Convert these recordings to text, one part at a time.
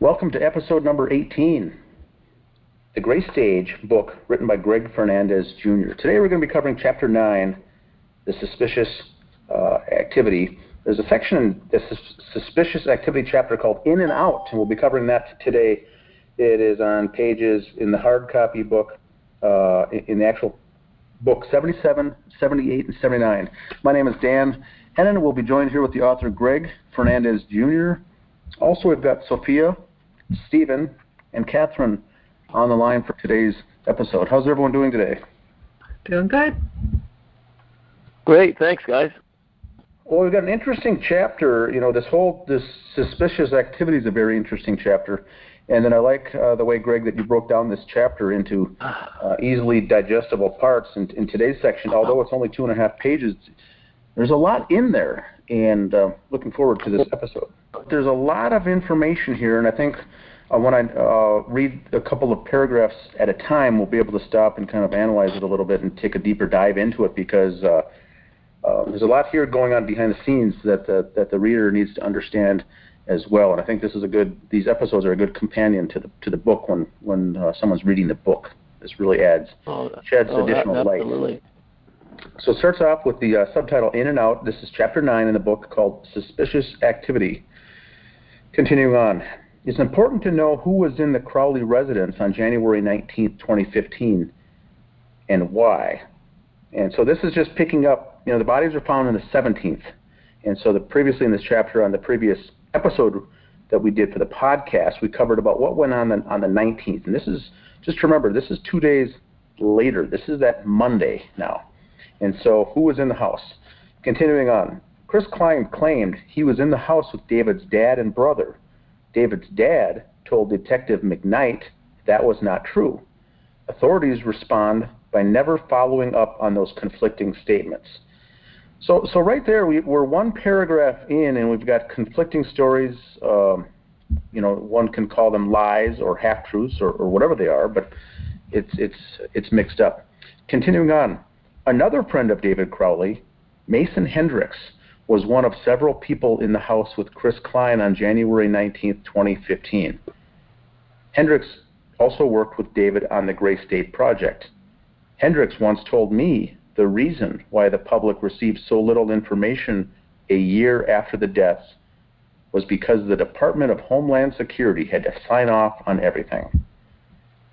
Welcome to episode number 18, The Gray Stage book written by Greg Fernandez, Jr. Today we're going to be covering Chapter 9, The Suspicious Activity. There's a section in the Suspicious Activity chapter called In and Out, and we'll be covering that today. It is on pages in the hard copy book, in the actual book 77, 78, and 79. My name is Dan Hennon. We'll be joined here with the author Greg Fernandez, Jr. Also, we've got Sophia, Stephen, and Catherine on the line for today's episode. How's everyone doing today? Doing good. Great, thanks, guys. Well, we've got an interesting chapter. You know, this suspicious activity is a very interesting chapter. And then I like the way, Greg, that you broke down this chapter into easily digestible parts. In today's section, although it's only 2.5 pages, there's a lot in there. And looking forward to this episode. There's a lot of information here, and I think when I read a couple of paragraphs at a time, we'll be able to stop and kind of analyze it a little bit and take a deeper dive into it, because there's a lot here going on behind the scenes that the reader needs to understand as well. And I think these episodes are a good companion to the book when someone's reading the book. This really sheds additional light. So it starts off with the subtitle In and Out. This is Chapter 9 in the book called Suspicious Activity. Continuing on. It's important to know who was in the Crowley residence on January 19th, 2015, and why. And so this is just picking up, the bodies are found on the 17th. And so previously in this chapter, on the previous episode that we did for the podcast, we covered about what went on the 19th. And this is, just remember, this is 2 days later. This is that Monday now. And so who was in the house? Continuing on. Chris Klien claimed he was in the house with David's dad and brother. David's dad told Detective McKnight that was not true. Authorities respond by never following up on those conflicting statements. So right there, we're one paragraph in, and we've got conflicting stories. One can call them lies or half-truths or whatever they are, but it's mixed up. Continuing on. Another friend of David Crowley, Mason Hendricks, was one of several people in the house with Chris Klien on January 19th, 2015. Hendricks also worked with David on the Gray State project. Hendricks once told me the reason why the public received so little information a year after the deaths was because the Department of Homeland Security had to sign off on everything.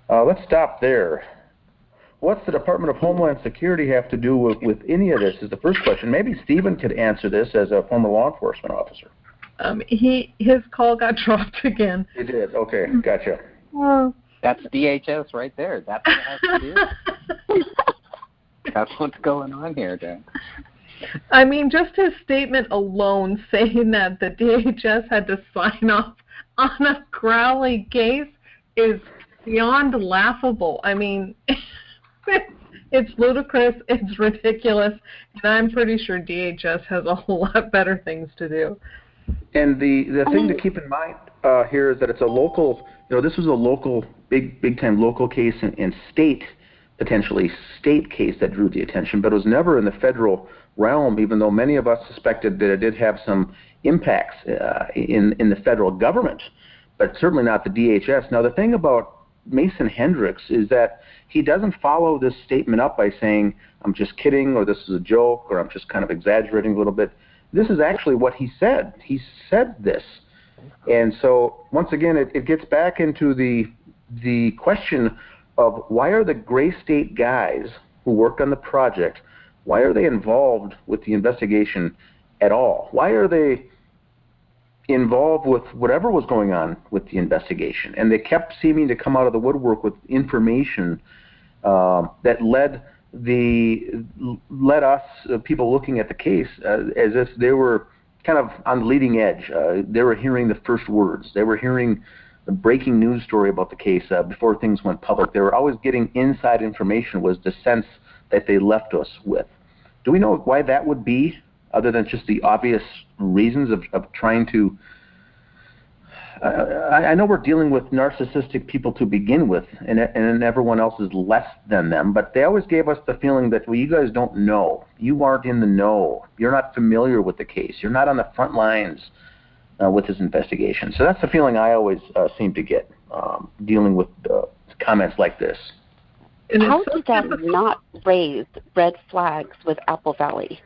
Let's stop there. What's the Department of Homeland Security have to do with any of this is the first question. Maybe Stephen could answer this as a former law enforcement officer. His call got dropped again. It did? Okay, gotcha. Well, that's DHS right there. That's what it has to do. That's what's going on here, Dan. I mean, just his statement alone saying that the DHS had to sign off on a Crowley case is beyond laughable. I mean, it's ludicrous, it's ridiculous, and I'm pretty sure DHS has a whole lot better things to do. And the thing to keep in mind here is that it's a local, this was a local, big-time local case and potentially state case that drew the attention, but it was never in the federal realm, even though many of us suspected that it did have some impacts in the federal government, but certainly not the DHS. Now, the thing about Mason Hendricks is that he doesn't follow this statement up by saying, I'm just kidding, or this is a joke, or I'm just kind of exaggerating a little bit. This is actually what he said. He said this. And so, once again, it gets back into the question of why are the Gray State guys who worked on the project, why are they involved with the investigation at all? Why are they involved with whatever was going on with the investigation? And they kept seeming to come out of the woodwork with information that led us, people looking at the case, as if they were kind of on the leading edge. They were hearing the first words. They were hearing the breaking news story about the case before things went public. They were always getting inside information, was the sense that they left us with. Do we know why that would be, other than just the obvious reasons of trying to... I know we're dealing with narcissistic people to begin with, and everyone else is less than them, but they always gave us the feeling that, well, you guys don't know. You aren't in the know. You're not familiar with the case. You're not on the front lines. with his investigation. So that's the feeling I always seem to get dealing with comments like this. How did that not raise red flags with Apple Valley?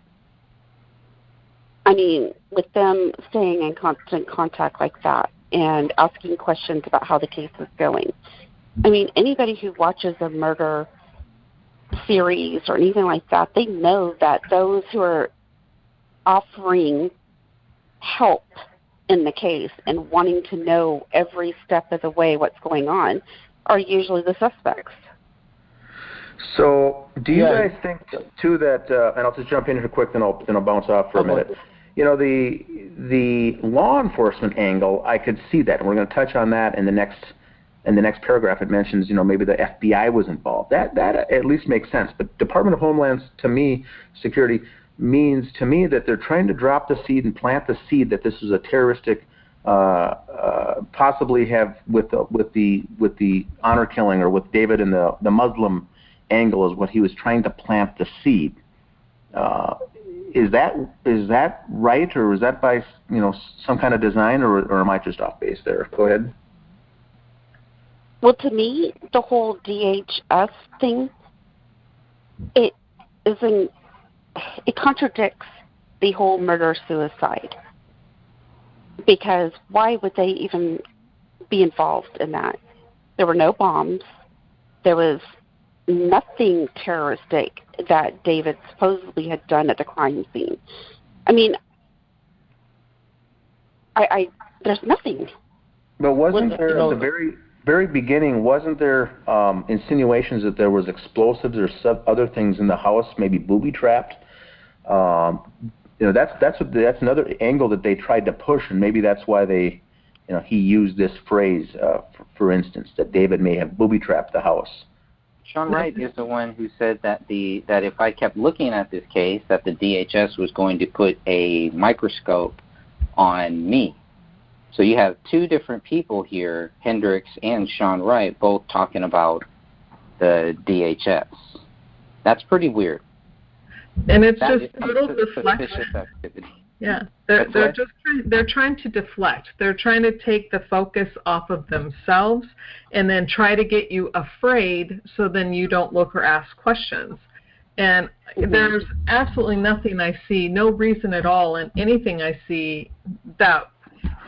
I mean, with them staying in constant contact like that and asking questions about how the case is going. I mean, anybody who watches a murder series or anything like that, they know that those who are offering help in the case and wanting to know every step of the way what's going on are usually the suspects. So do you guys think, too, that, and I'll just jump in here quick, then I'll bounce off for a minute. You know, the law enforcement angle, I could see that, and we're going to touch on that in the next paragraph. It mentions, you know, maybe the FBI was involved. That at least makes sense. But Department of Homeland Security means to me that they're trying to drop the seed and plant the seed that this is a terroristic, possibly have with the honor killing, or with David and the Muslim angle is what he was trying to plant the seed. Is that right, or is that by, you know, some kind of design, or am I just off base there? Go ahead. Well, to me, the whole DHS thing, it contradicts the whole murder-suicide. Because why would they even be involved in that? There were no bombs. There was nothing terroristic that David supposedly had done at the crime scene. I mean, there's nothing. But wasn't there at the very beginning, wasn't there insinuations that there was explosives or other things in the house, maybe booby-trapped? You know, that's another angle that they tried to push, and maybe that's why he used this phrase, for instance, that David may have booby-trapped the house. Sean Wright is the one who said that if I kept looking at this case, that the DHS was going to put a microscope on me. So you have two different people here, Hendricks and Sean Wright, both talking about the DHS. That's pretty weird. And it's just total deflection. Yeah, they're trying to deflect. They're trying to take the focus off of themselves and then try to get you afraid, so then you don't look or ask questions. And there's absolutely nothing I see, no reason at all in anything I see that,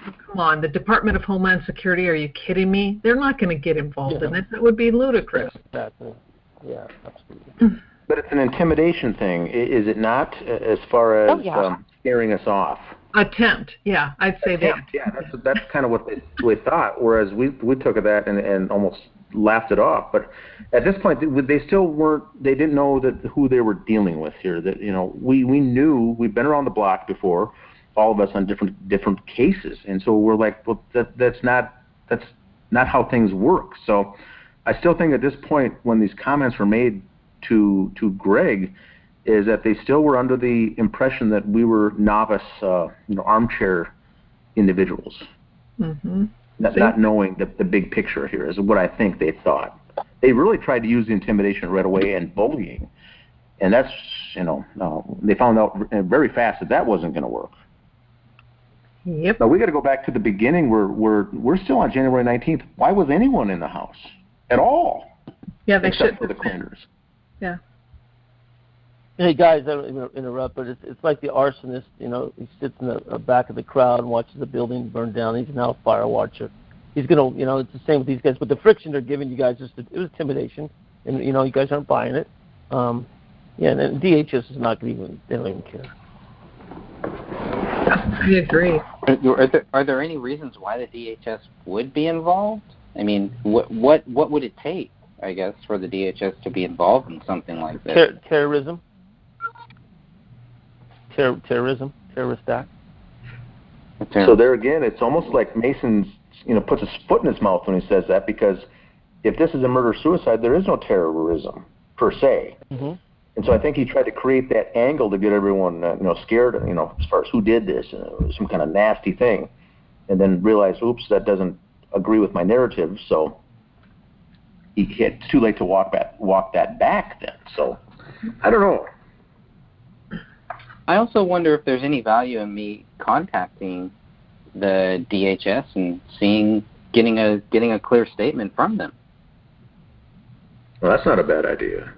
come on, the Department of Homeland Security, are you kidding me? They're not going to get involved in it. That would be ludicrous. Exactly. Yeah, absolutely. But it's an intimidation thing, is it not, as far as scaring us off? Attempt, yeah, I'd say that. Yeah, that's kind of what we thought, whereas we took that and almost laughed it off. But at this point, they didn't know who they were dealing with here. That, you know, we knew, we've been around the block before, all of us on different cases, and so we're like, well, that's not how things work. So I still think at this point, when these comments were made to Greg, is that they still were under the impression that we were novice, armchair individuals, not knowing the big picture here is what I think they thought. They really tried to use the intimidation right away and bullying, and that's, they found out very fast that wasn't going to work. Yep. Now we got to go back to the beginning. We're still on January 19th. Why was anyone in the house at all? Yeah, they except for the cleaners. Yeah. Hey guys, I don't interrupt, but it's like the arsonist. He sits in the back of the crowd and watches the building burn down. He's now a fire watcher. He's gonna, it's the same with these guys. But the friction they're giving you guys, it was intimidation, and you guys aren't buying it. And DHS is not even. They don't even care. I agree. Are there any reasons why the DHS would be involved? I mean, what would it take, I guess, for the DHS to be involved in something like this? Terrorism, terrorist act. So there again, it's almost like Mason's, puts his foot in his mouth when he says that, because if this is a murder-suicide, there is no terrorism per se. Mm-hmm. And so I think he tried to create that angle to get everyone, scared, as far as who did this, some kind of nasty thing, and then realize, oops, that doesn't agree with my narrative. So it's too late to walk that back then. So I don't know. I also wonder if there's any value in me contacting the DHS and getting a clear statement from them. Well, that's not a bad idea.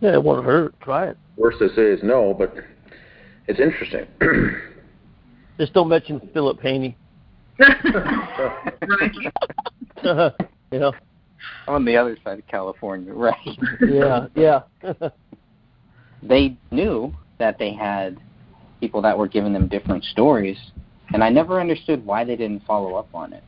Yeah, it won't hurt. Try it. Worst they say is no, but it's interesting. Just don't mention Philip Haney. Right. You know. I'm on the other side of California, right? Yeah. They knew that they had people that were giving them different stories, and I never understood why they didn't follow up on it.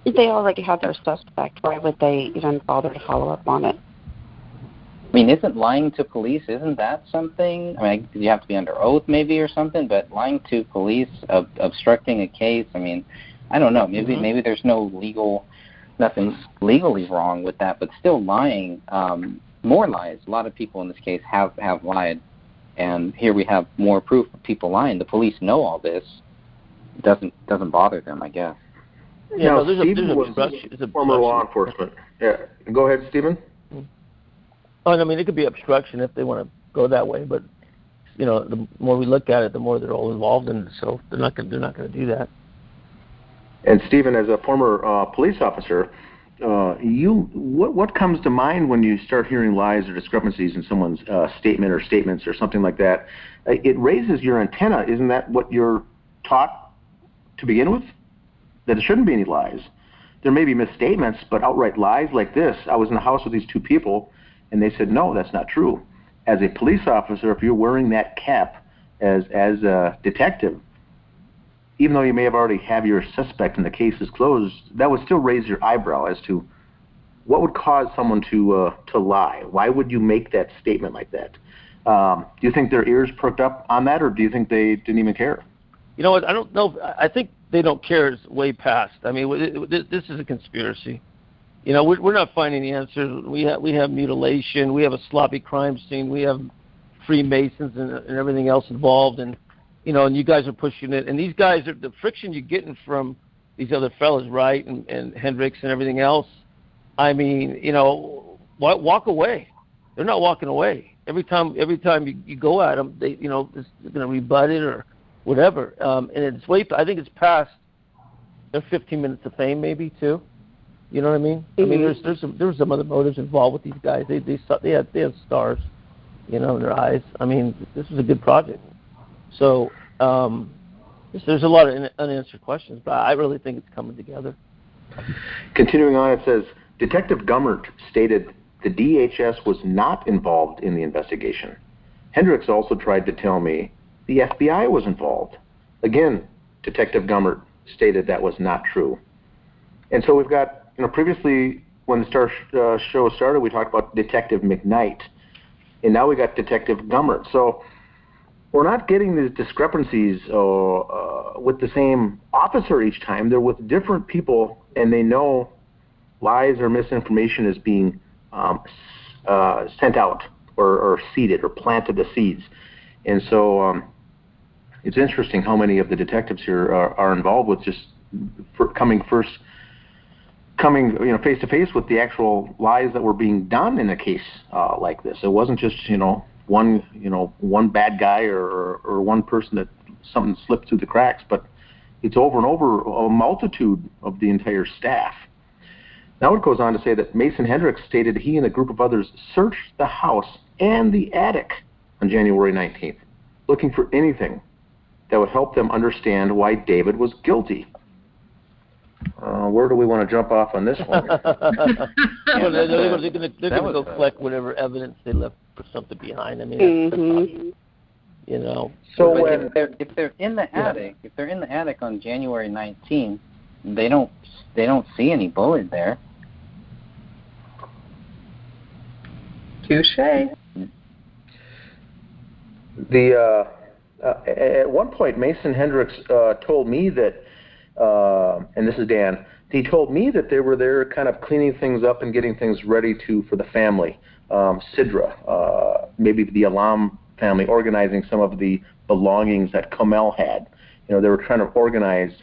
They already had their suspect. Why would they even bother to follow up on it? I mean, isn't lying to police, isn't that something? I mean, you have to be under oath maybe or something, but lying to police, obstructing a case, I mean, I don't know. Maybe there's nothing legally wrong with that, but still lying, more lies. A lot of people in this case have lied, and here we have more proof of people lying. The police know all this. It doesn't bother them, I guess. Yeah, now, there's Stephen a was former law enforcement. Yeah, go ahead, Stephen. Oh, I mean, it could be obstruction if they want to go that way, but you know, the more we look at it, the more they're all involved in it. So they're not going to do that. And Stephen, as a former police officer, what comes to mind when you start hearing lies or discrepancies in someone's statement or statements or something like that? It raises your antenna. Isn't that what you're taught to begin with? That there shouldn't be any lies. There may be misstatements, but outright lies like this. I was in the house with these two people, and they said, no, that's not true. As a police officer, if you're wearing that cap as a detective, even though you may have already have your suspect and the case is closed, that would still raise your eyebrow as to what would cause someone to lie. Why would you make that statement like that? Do you think their ears perked up on that, or do you think they didn't even care? You know what? I don't know. I think they don't care. It's way past. I mean, this is a conspiracy. You know, we're not finding the answers. We have mutilation. We have a sloppy crime scene. We have Freemasons and everything else involved. And you know, and you guys are pushing it. And these guys are the friction you're getting from these other fellas, right? And Hendricks and everything else. I mean, you know, walk away. They're not walking away. Every time you go at them, they're going to rebut it or whatever. And it's I think it's past their 15 minutes of fame, maybe too. You know what I mean? Mm-hmm. I mean, there's some other motives involved with these guys. They have stars, you know, in their eyes. I mean, this is a good project. So there's a lot of unanswered questions, but I really think it's coming together. Continuing on, it says, Detective Gummert stated the DHS was not involved in the investigation. Hendricks also tried to tell me the FBI was involved. Again, Detective Gummert stated that was not true. And so we've got, you know, previously when the show started, we talked about Detective McKnight, and now we got Detective Gummert. So we're not getting the discrepancies with the same officer each time. They're with different people, and they know lies or misinformation is being sent out or seeded or planted the seeds. And so it's interesting how many of the detectives here are involved with just coming face to face with the actual lies that were being done in a case like this. It wasn't just one bad guy or one person that something slipped through the cracks, but it's over and over a multitude of the entire staff. Now it goes on to say that Mason Hendricks stated he and a group of others searched the house and the attic on January 19th, looking for anything that would help them understand why David was guilty. Where do we want to jump off on this one? They're going to go collect whatever evidence they left for something behind. I mean, that's you know. So if they're in the attic, on January 19th, they don't see any bullet there. Touché. At one point, Mason Hendricks told me that, and this is Dan, he told me that they were there kind of cleaning things up and getting things ready for the family. Sidra, maybe the Alam family, organizing some of the belongings that Kamel had. You know, they were trying to organize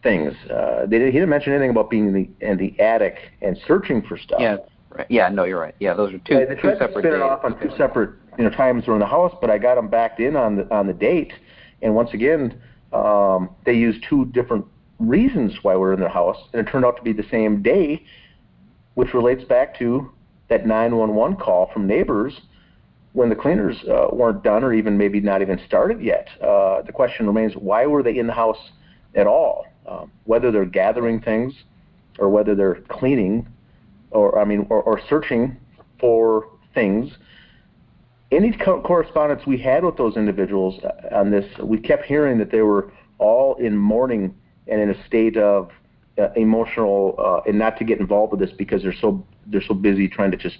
things. He didn't mention anything about being in the attic and searching for stuff. Yeah, right. Yeah, no, you're right. Yeah, those are two separate days. They tried to spin it off on two separate times were in the house, but I got them backed in on the date, and once again, they used two different reasons why we're in their house, and it turned out to be the same day, which relates back to that 911 call from neighbors when the cleaners weren't done or even maybe not even started yet. The question remains, why were they in the house at all? Whether they're gathering things or whether they're cleaning or searching for things. Any correspondence we had with those individuals on this, we kept hearing that they were all in mourning and in a state of emotional and not to get involved with this because they're so busy trying to just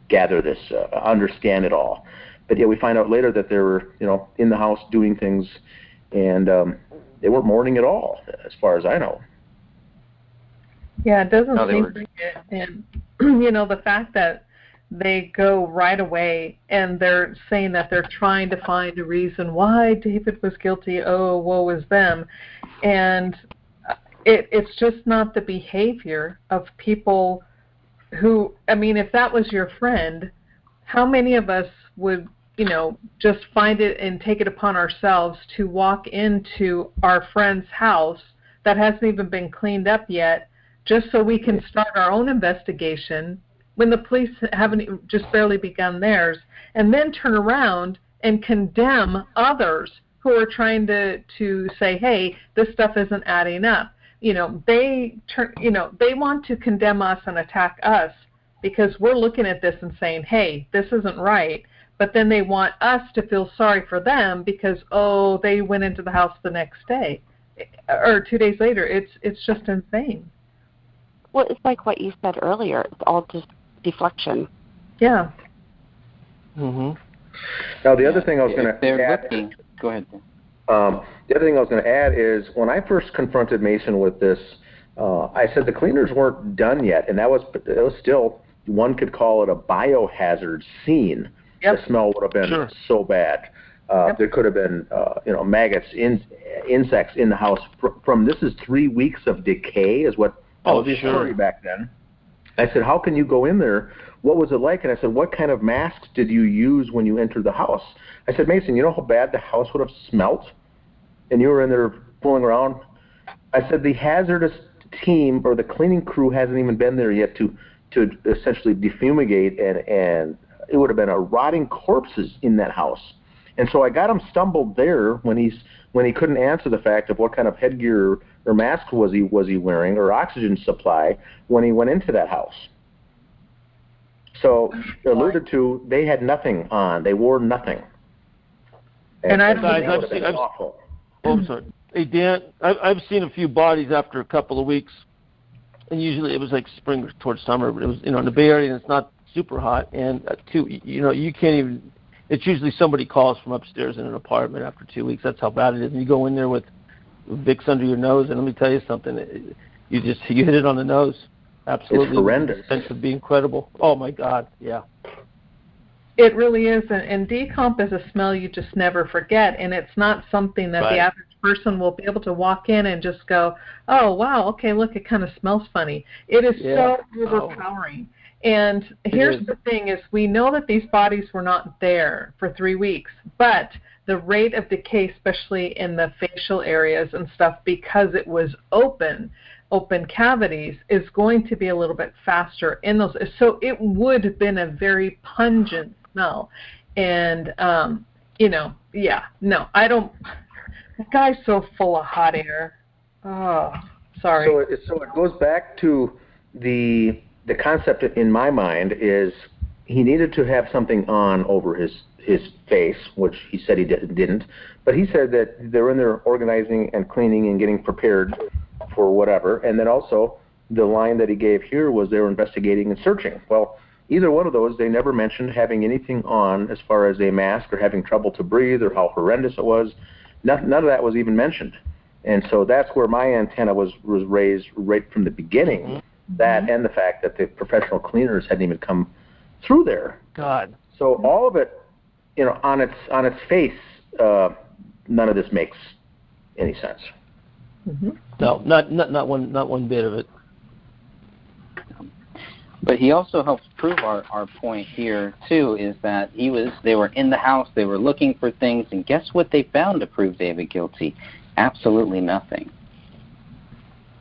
gather this, understand it all. But yeah, we find out later that they were in the house doing things, and they weren't mourning at all, as far as I know. Yeah, it doesn't seem like it. And the fact that they go right away and they're saying that they're trying to find a reason why David was guilty. Oh, woe is them. And it's just not the behavior of people who, if that was your friend, how many of us would, just find it and take it upon ourselves to walk into our friend's house that hasn't even been cleaned up yet just so we can start our own investigation when the police haven't just barely begun theirs, and then turn around and condemn others who are trying to say, hey, this stuff isn't adding up. They want to condemn us and attack us because we're looking at this and saying, hey, this isn't right. But then they want us to feel sorry for them because, they went into the house the next day or 2 days later. It's just insane. Well, it's like what you said earlier. It's all just deflection. Yeah. Mm-hmm. Now, the other thing I was going to add... Go ahead. The other thing I was going to add is when I first confronted Mason with this, I said the cleaners weren't done yet, and it was still, one could call it a biohazard scene. Yep. The smell would have been so bad. Yep. There could have been, maggots, insects in the house. From this is 3 weeks of decay is what was the story back then. I said, how can you go in there? What was it like? And I said, what kind of masks did you use when you entered the house? I said, Mason, you know how bad the house would have smelt? And you were in there fooling around? I said, the hazardous team or the cleaning crew hasn't even been there yet to essentially defumigate, and it would have been a rotting corpses in that house. And so I got him stumbled there when he couldn't answer the fact of what kind of headgear or mask was he wearing or oxygen supply when he went into that house. So alluded to, they had nothing on. They wore nothing. And I've seen awful. I'm sorry. Hey Dan, I've seen a few bodies after a couple of weeks, and usually it was like spring towards summer. But it was in the Bay Area, and it's not super hot, and you can't even. It's usually somebody calls from upstairs in an apartment after 2 weeks. That's how bad it is. And you go in there with Vicks under your nose, and let me tell you something. You hit it on the nose. Absolutely. It's horrendous. The sense would be incredible. Oh my God, yeah. It really is, and decomp is a smell you just never forget, and it's not something that the average person will be able to walk in and just go, oh wow, okay, look, it kind of smells funny. It is so overpowering. And here's the thing is we know that these bodies were not there for 3 weeks, but the rate of decay, especially in the facial areas and stuff, because it was open cavities, is going to be a little bit faster in those. So it would have been a very pungent smell. And, I don't, the guy's so full of hot air. Oh, sorry. So it goes back to the concept in my mind is he needed to have something on over his face, which he said he didn't. But he said that they're in there organizing and cleaning and getting prepared for whatever. And then also the line that he gave here was they were investigating and searching. Well, either one of those, they never mentioned having anything on as far as a mask or having trouble to breathe or how horrendous it was. None of that was even mentioned. And so that's where my antenna was raised right from the beginning. Mm-hmm. That and the fact that the professional cleaners hadn't even come through there. God. So all of it, on its face, none of this makes any sense. Mm-hmm. No, not one bit of it. But he also helps prove our point here, too, is that they were in the house, they were looking for things, and guess what they found to prove David guilty? Absolutely nothing.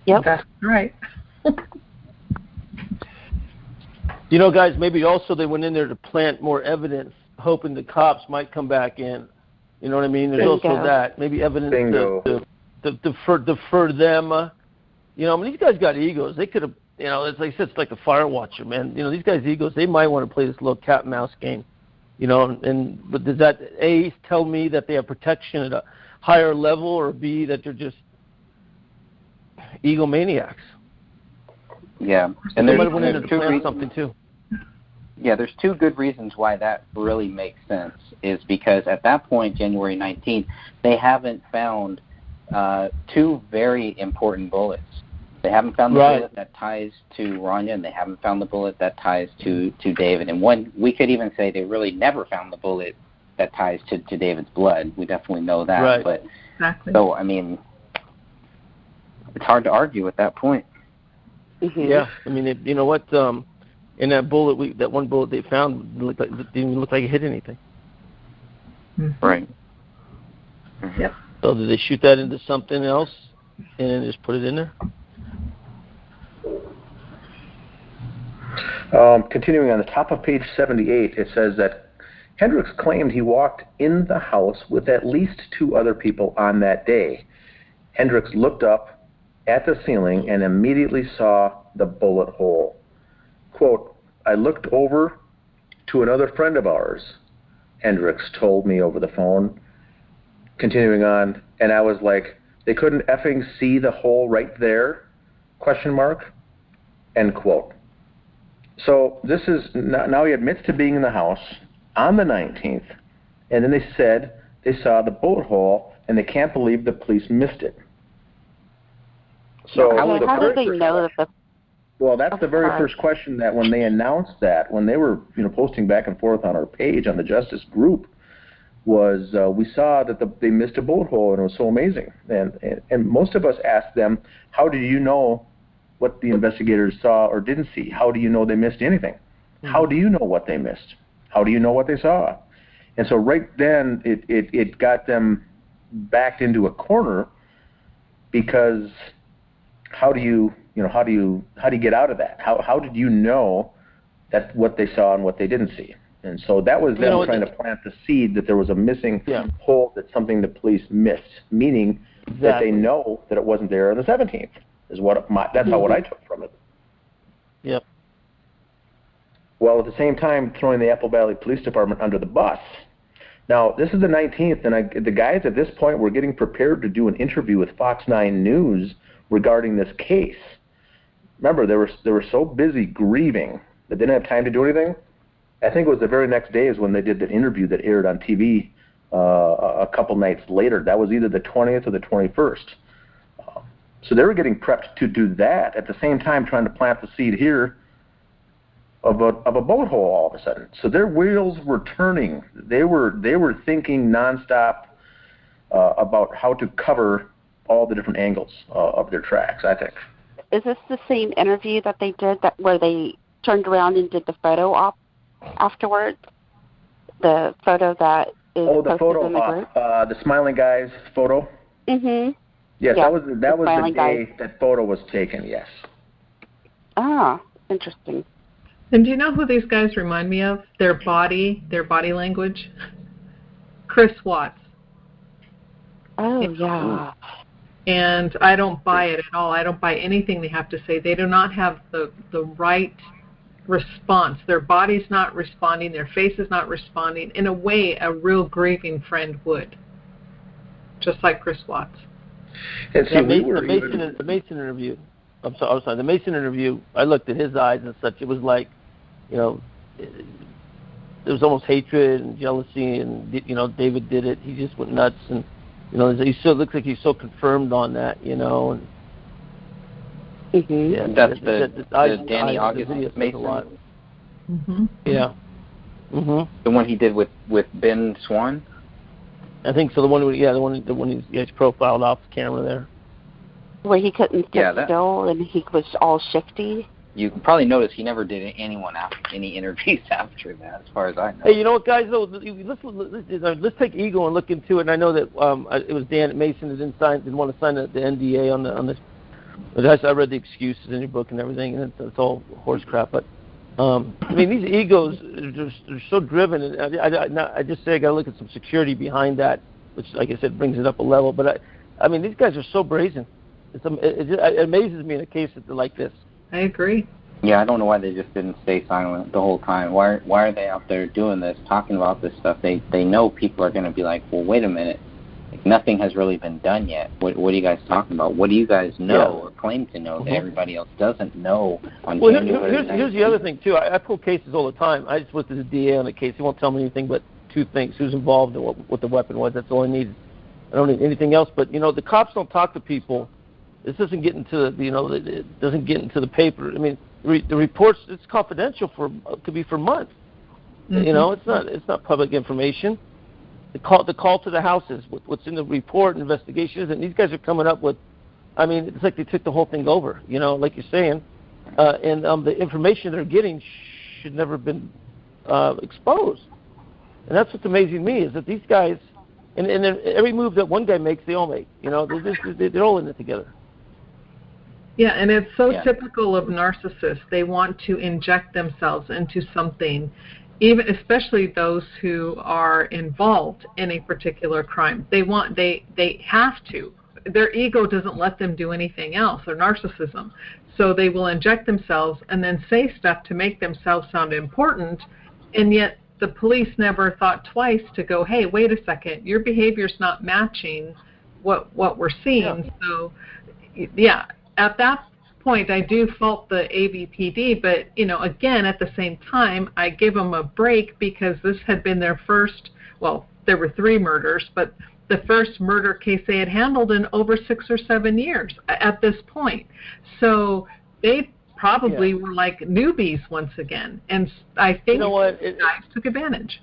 Yep. That's right. You know, guys, maybe also they went in there to plant more evidence, hoping the cops might come back in. You know what I mean? There's also that. Maybe evidence to defer them. You know, I mean, these guys got egos. They could have, you know, as I said, it's like a fire watcher, man. You know, these guys' egos, they might want to play this little cat and mouse game. You know, but does that, A, tell me that they have protection at a higher level, or B, that they're just egomaniacs? Yeah. And they might have went in to plan something, too. Yeah, there's two good reasons why that really makes sense, is because at that point, January 19th, they haven't found two very important bullets. They haven't found the bullet that ties to Rania, and they haven't found the bullet that ties to David. And we could even say they really never found the bullet that ties to David's blood. We definitely know that. Right. But Exactly. so, I mean, it's hard to argue at that point. Mm-hmm. Yeah, I mean, you know what? In that bullet, that one bullet they found didn't even look like it hit anything. Mm-hmm. Right. Yep. So did they shoot that into something else and then just put it in there? Continuing on the top of page 78, it says that Hendricks claimed he walked in the house with at least two other people on that day. Hendricks looked up at the ceiling and immediately saw the bullet hole. Quote, "I looked over to another friend of ours," Hendricks told me over the phone. Continuing on, and I was like, "They couldn't effing see the hole right there? Question mark." End quote. So this is, now he admits to being in the house on the 19th, and then they said they saw the bullet hole, and they can't believe the police missed it. So how did they know that Well, that's the very first question, that when they announced that, when they were posting back and forth on our page on the Justice group, was we saw that they missed a bullet hole, and it was so amazing. And most of us asked them, how do you know what the investigators saw or didn't see? How do you know they missed anything? Mm-hmm. How do you know what they missed? How do you know what they saw? And so right then it got them backed into a corner, because how do you get out of that? How did you know that what they saw and what they didn't see? And so that was them trying to plant the seed that there was a missing hole, that something the police missed, meaning that they know that it wasn't there on the 17th. That's what I took from it. Yep. Well, at the same time, throwing the Apple Valley Police Department under the bus. Now, this is the 19th, and the guys at this point were getting prepared to do an interview with Fox 9 News regarding this case. Remember, they were so busy grieving that they didn't have time to do anything. I think it was the very next day is when they did the interview that aired on TV a couple nights later. That was either the 20th or the 21st. So they were getting prepped to do that at the same time, trying to plant the seed here of a bullet hole all of a sudden. So their wheels were turning. They were thinking nonstop about how to cover all the different angles of their tracks, I think. Is this the same interview that they did where they turned around and did the photo op afterwards? The photo that is posted in the group? The smiling guy's photo? Mm-hmm. Yes, that was the day that photo was taken, yes. Ah, interesting. And do you know who these guys remind me of? Their body language? Chris Watts. Oh, yeah. And I don't buy it at all. I don't buy anything they have to say. They do not have the right response. Their body's not responding. Their face is not responding in a way a real grieving friend would. Just like Chris Watts. And see, the Mason interview. I'm sorry. The Mason interview, I looked at his eyes and such. It was like, there was almost hatred and jealousy, and David did it. He just went nuts, and he still looks like he's so confirmed on that, and. Mm-hmm. Yeah, that's the Danny August Mason. Mm-hmm. Yeah. Mm-hmm. The one he did with Ben Swan. I think so. The one he's profiled off camera there. Where he couldn't sit still and he was all shifty. You can probably notice he never did any interviews after that, as far as I know. Hey, you know what, guys? Though, let's take ego and look into it. And I know that it was Dan Mason that didn't want to sign the NDA on this. But I read the excuses in your book and everything, and it's all horse crap. But I mean, these egos they're so driven. And I just say I got to look at some security behind that, which, like I said, brings it up a level. But I mean, these guys are so brazen. It amazes me in a case like this. I agree. Yeah, I don't know why they just didn't stay silent the whole time. Why are they out there doing this, talking about this stuff? They know people are going to be like, well, wait a minute. Like, nothing has really been done yet. What are you guys talking about? What do you guys know or claim to know that everybody else doesn't know on January 19th? Here's the other thing, too. I pull cases all the time. I just looked at the DA on a case. He won't tell me anything but two things: who's involved and what the weapon was. That's all I need. I don't need anything else. But, the cops don't talk to people. This doesn't get into it doesn't get into the paper. I mean, the reports, it's confidential could be for months. Mm-hmm. It's not public information. The call to the houses, what's in the report, investigations, and these guys are coming up with. I mean, it's like they took the whole thing over. Like you're saying, and the information they're getting should never have been exposed. And that's what's amazing me is that these guys, and then every move that one guy makes, they all make. They're all in it together. Yeah, and it's so typical of narcissists. They want to inject themselves into something, especially those who are involved in a particular crime. They have to. Their ego doesn't let them do anything else, or narcissism. So they will inject themselves and then say stuff to make themselves sound important, and yet the police never thought twice to go, hey, wait a second, your behavior's not matching what we're seeing. Yeah. So, yeah. At that point, I do fault the AVPD, but, again, at the same time, I give them a break because this had been their first, well, there were 3 murders, but the first murder case they had handled in over 6 or 7 years at this point. So they probably were like newbies once again, and I think guys took advantage.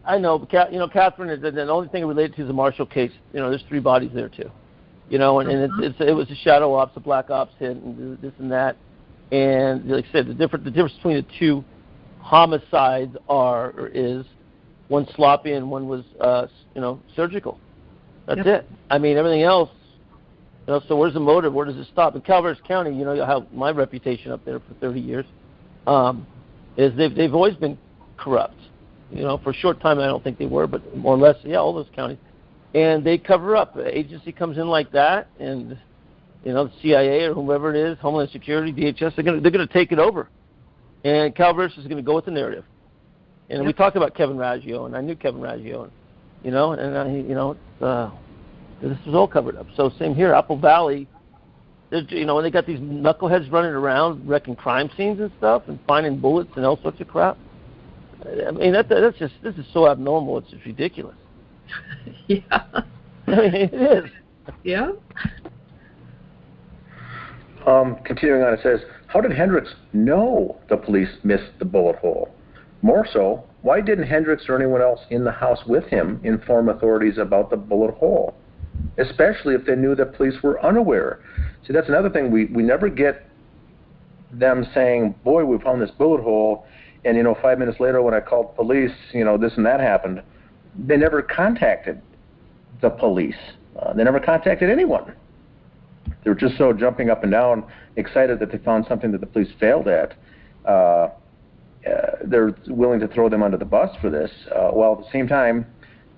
I know, but, Catherine, the only thing related to the Marshall case, there's 3 bodies there, too. And it was a shadow ops, a black ops hit, and this and that. And like I said, the difference between the 2 homicides is one sloppy and one was surgical. That's it. I mean, everything else. So where's the motive? Where does it stop? In Calvert County, you have my reputation up there for 30 years. Is they've always been corrupt. For a short time I don't think they were, but more or less, all those counties. And they cover up. The agency comes in like that, and the CIA or whoever it is, Homeland Security, DHS, they're going to take it over, and Calvert is going to go with the narrative. And we talked about Kevin Raggio, and I knew Kevin Raggio, this was all covered up. So same here, Apple Valley. When they got these knuckleheads running around wrecking crime scenes and stuff, and finding bullets and all sorts of crap. I mean, this is so abnormal. It's just ridiculous. Yeah. I mean, it is. Yeah. Continuing on, it says, how did Hendricks know the police missed the bullet hole? More so, why didn't Hendricks or anyone else in the house with him inform authorities about the bullet hole, especially if they knew that police were unaware? See, that's another thing. We never get them saying, boy, we found this bullet hole, and, 5 minutes later when I called police, this and that happened. They never contacted the police. They never contacted anyone. They were just so jumping up and down, excited that they found something that the police failed at. They're willing to throw them under the bus for this, while at the same time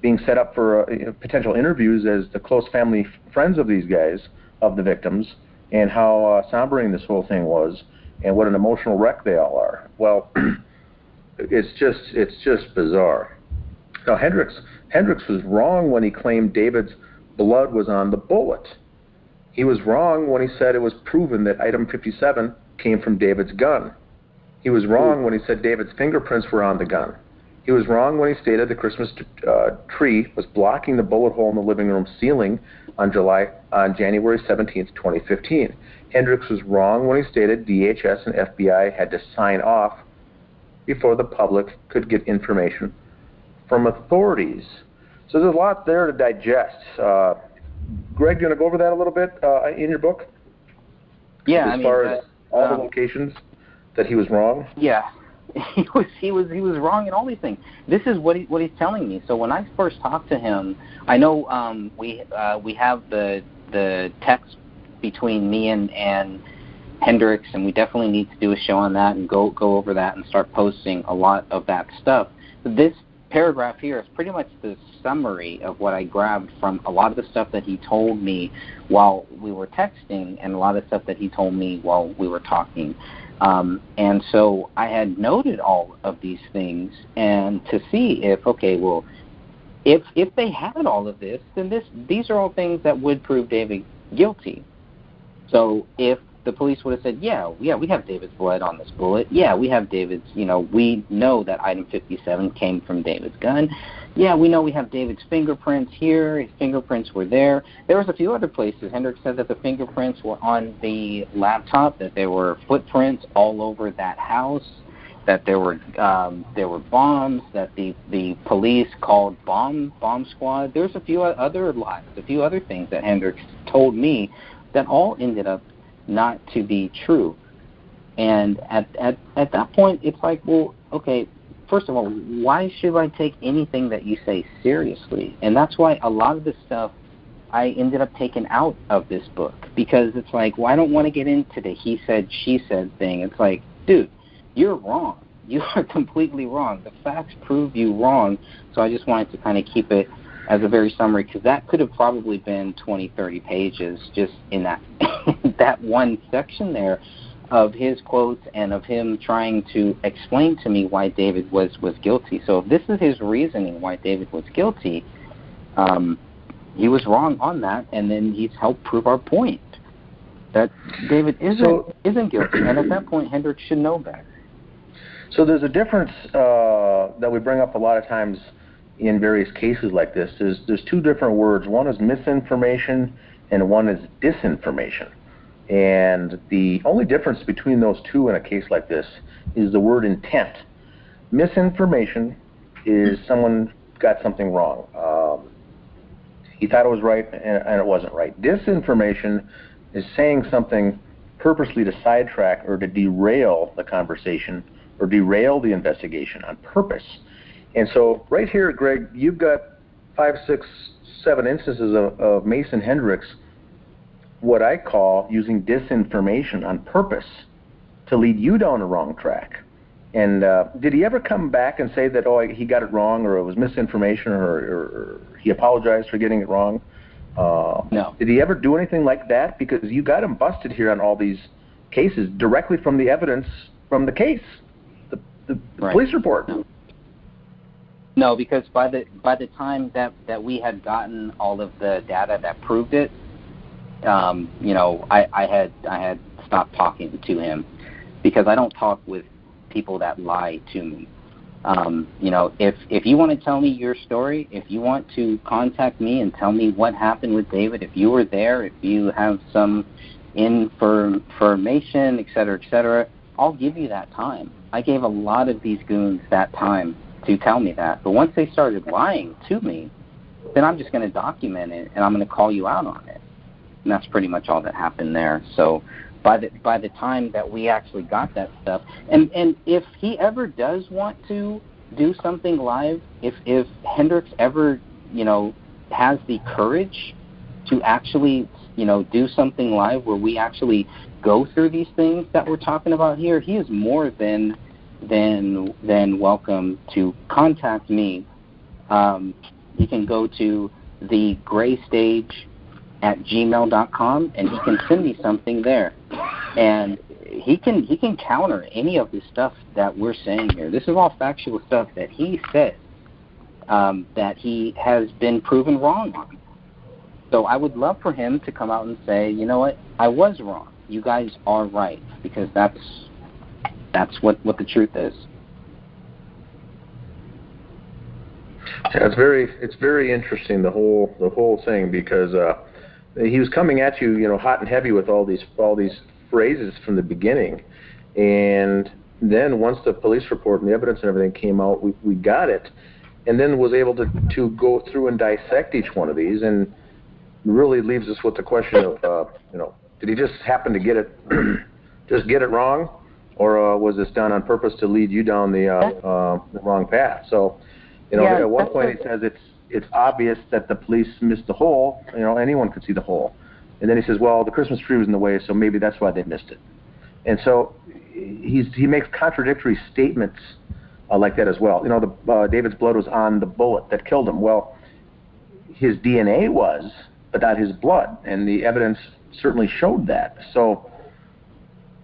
being set up for potential interviews as the close family friends of these guys, of the victims, and how sombering this whole thing was, and what an emotional wreck they all are. Well, it's just bizarre. Now, Hendricks was wrong when he claimed David's blood was on the bullet. He was wrong when he said it was proven that item 57 came from David's gun. He was wrong when he said David's fingerprints were on the gun. He was wrong when he stated the Christmas tree was blocking the bullet hole in the living room ceiling on January 17th, 2015. Hendricks was wrong when he stated DHS and FBI had to sign off before the public could get information from authorities. So there's a lot there to digest. Greg, do you want to go over that a little bit in your book? Yeah, as far as all the locations that he was wrong? Yeah. He was wrong in all these things. This is what he's telling me. So when I first talked to him, I know we have the text between me and Hendricks, and we definitely need to do a show on that and go over that and start posting a lot of that stuff. But this paragraph here is pretty much the summary of what I grabbed from a lot of the stuff that he told me while we were texting and a lot of stuff that he told me while we were talking. And so I had noted all of these things, and to see if, okay, well, if they had all of this, then these are all things that would prove David guilty. So if the police would have said, yeah, we have David's blood on this bullet. Yeah, we have David's, we know that item 57 came from David's gun. Yeah, we know we have David's fingerprints here. His fingerprints were there. There was a few other places. Hendricks said that the fingerprints were on the laptop, that there were footprints all over that house, that there were bombs, that the police called bomb squad. There's a few other lies, a few other things that Hendricks told me that all ended up not to be true. And at that point, it's like, well, okay, first of all, why should I take anything that you say seriously? And that's why a lot of the stuff I ended up taking out of this book, because it's like, well, I don't want to get into the he said, she said thing. It's like, dude, you're wrong. You are completely wrong. The facts prove you wrong. So I just wanted to kind of keep it as a very summary, because that could have probably been 20, 30 pages just in that that one section there of his quotes and of him trying to explain to me why David was guilty. So if this is his reasoning why David was guilty, he was wrong on that, and then he's helped prove our point that David isn't guilty. And at that point, Hendricks should know better. So there's a difference that we bring up a lot of times in various cases like this. There's two different words. One is misinformation and one is disinformation. And the only difference between those two in a case like this is the word intent. Misinformation is someone got something wrong. He thought it was right and it wasn't right. Disinformation is saying something purposely to sidetrack or to derail the conversation or derail the investigation on purpose. And so right here, Greg, you've got 5, 6, 7 instances of Mason Hendricks, what I call using disinformation on purpose to lead you down a wrong track. And did he ever come back and say that, oh, he got it wrong, or it was misinformation, or he apologized for getting it wrong? No. Did he ever do anything like that? Because you got him busted here on all these cases directly from the evidence from the case, the right. Police report. No, because by the time that we had gotten all of the data that proved it, I had stopped talking to him, because I don't talk with people that lie to me. If you want to tell me your story, if you want to contact me and tell me what happened with David, if you were there, if you have some information, et cetera, I'll give you that time. I gave a lot of these goons that time to tell me that. But once they started lying to me, then I'm just going to document it and I'm going to call you out on it. And that's pretty much all that happened there. So by the time that we actually got that stuff, and if he ever does want to do something live, if Hendricks ever, has the courage to actually, do something live where we actually go through these things that we're talking about here, he is more than welcome to contact me. He can go to thegraystage@gmail.com and he can send me something there, and he can counter any of the stuff that we're saying here. This is all factual stuff that he said that he has been proven wrong on. So I would love for him to come out and say, you know what, I was wrong. You guys are right, because that's what the truth is. Yeah, it's very interesting, the whole thing, because he was coming at you, hot and heavy with all these phrases from the beginning, and then once the police report and the evidence and everything came out, we got it, and then was able to go through and dissect each one of these, and really leaves us with the question of, did he just happen to get it wrong, or was this done on purpose to lead you down the wrong path? So, at one point he says it's obvious that the police missed the hole. Anyone could see the hole. And then he says, well, the Christmas tree was in the way, so maybe that's why they missed it. And so he makes contradictory statements like that as well. David's blood was on the bullet that killed him. Well, his DNA was, but not his blood, and the evidence certainly showed that. So,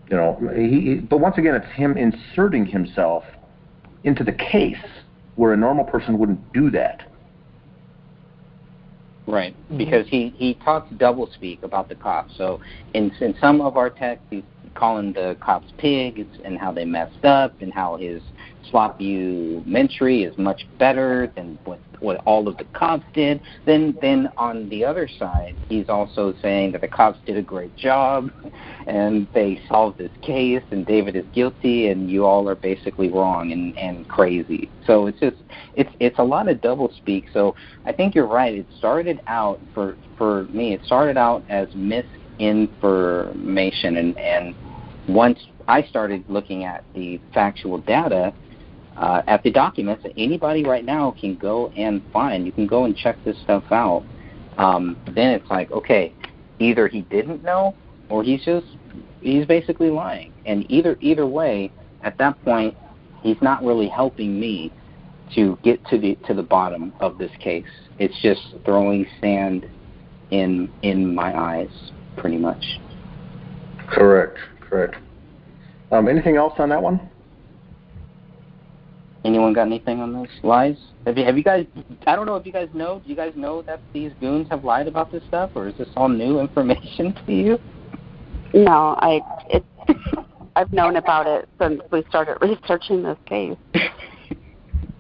but once again, it's him inserting himself into the case where a normal person wouldn't do that. Right, because he talks doublespeak about the cops. So in some of our texts, he's calling the cops pigs and how they messed up and how his sloppumentary is much better than what all of the cops did. Then on the other side, he's also saying that the cops did a great job and they solved this case and David is guilty and you all are basically wrong and crazy. So it's a lot of doublespeak. So I think you're right. It started out for me. It started out as misinformation, and once I started looking at the factual data, at the documents that anybody right now can go and find. You can go and check this stuff out. Then it's like, okay, either he didn't know or he's basically lying. And either way, at that point, he's not really helping me to get to the bottom of this case. It's just throwing sand in my eyes, pretty much. Correct. Anything else on that one? Anyone got anything on those lies? Have you guys? I don't know if you guys know. Do you guys know that these goons have lied about this stuff, or is this all new information to you? No, I've known about it since we started researching this case.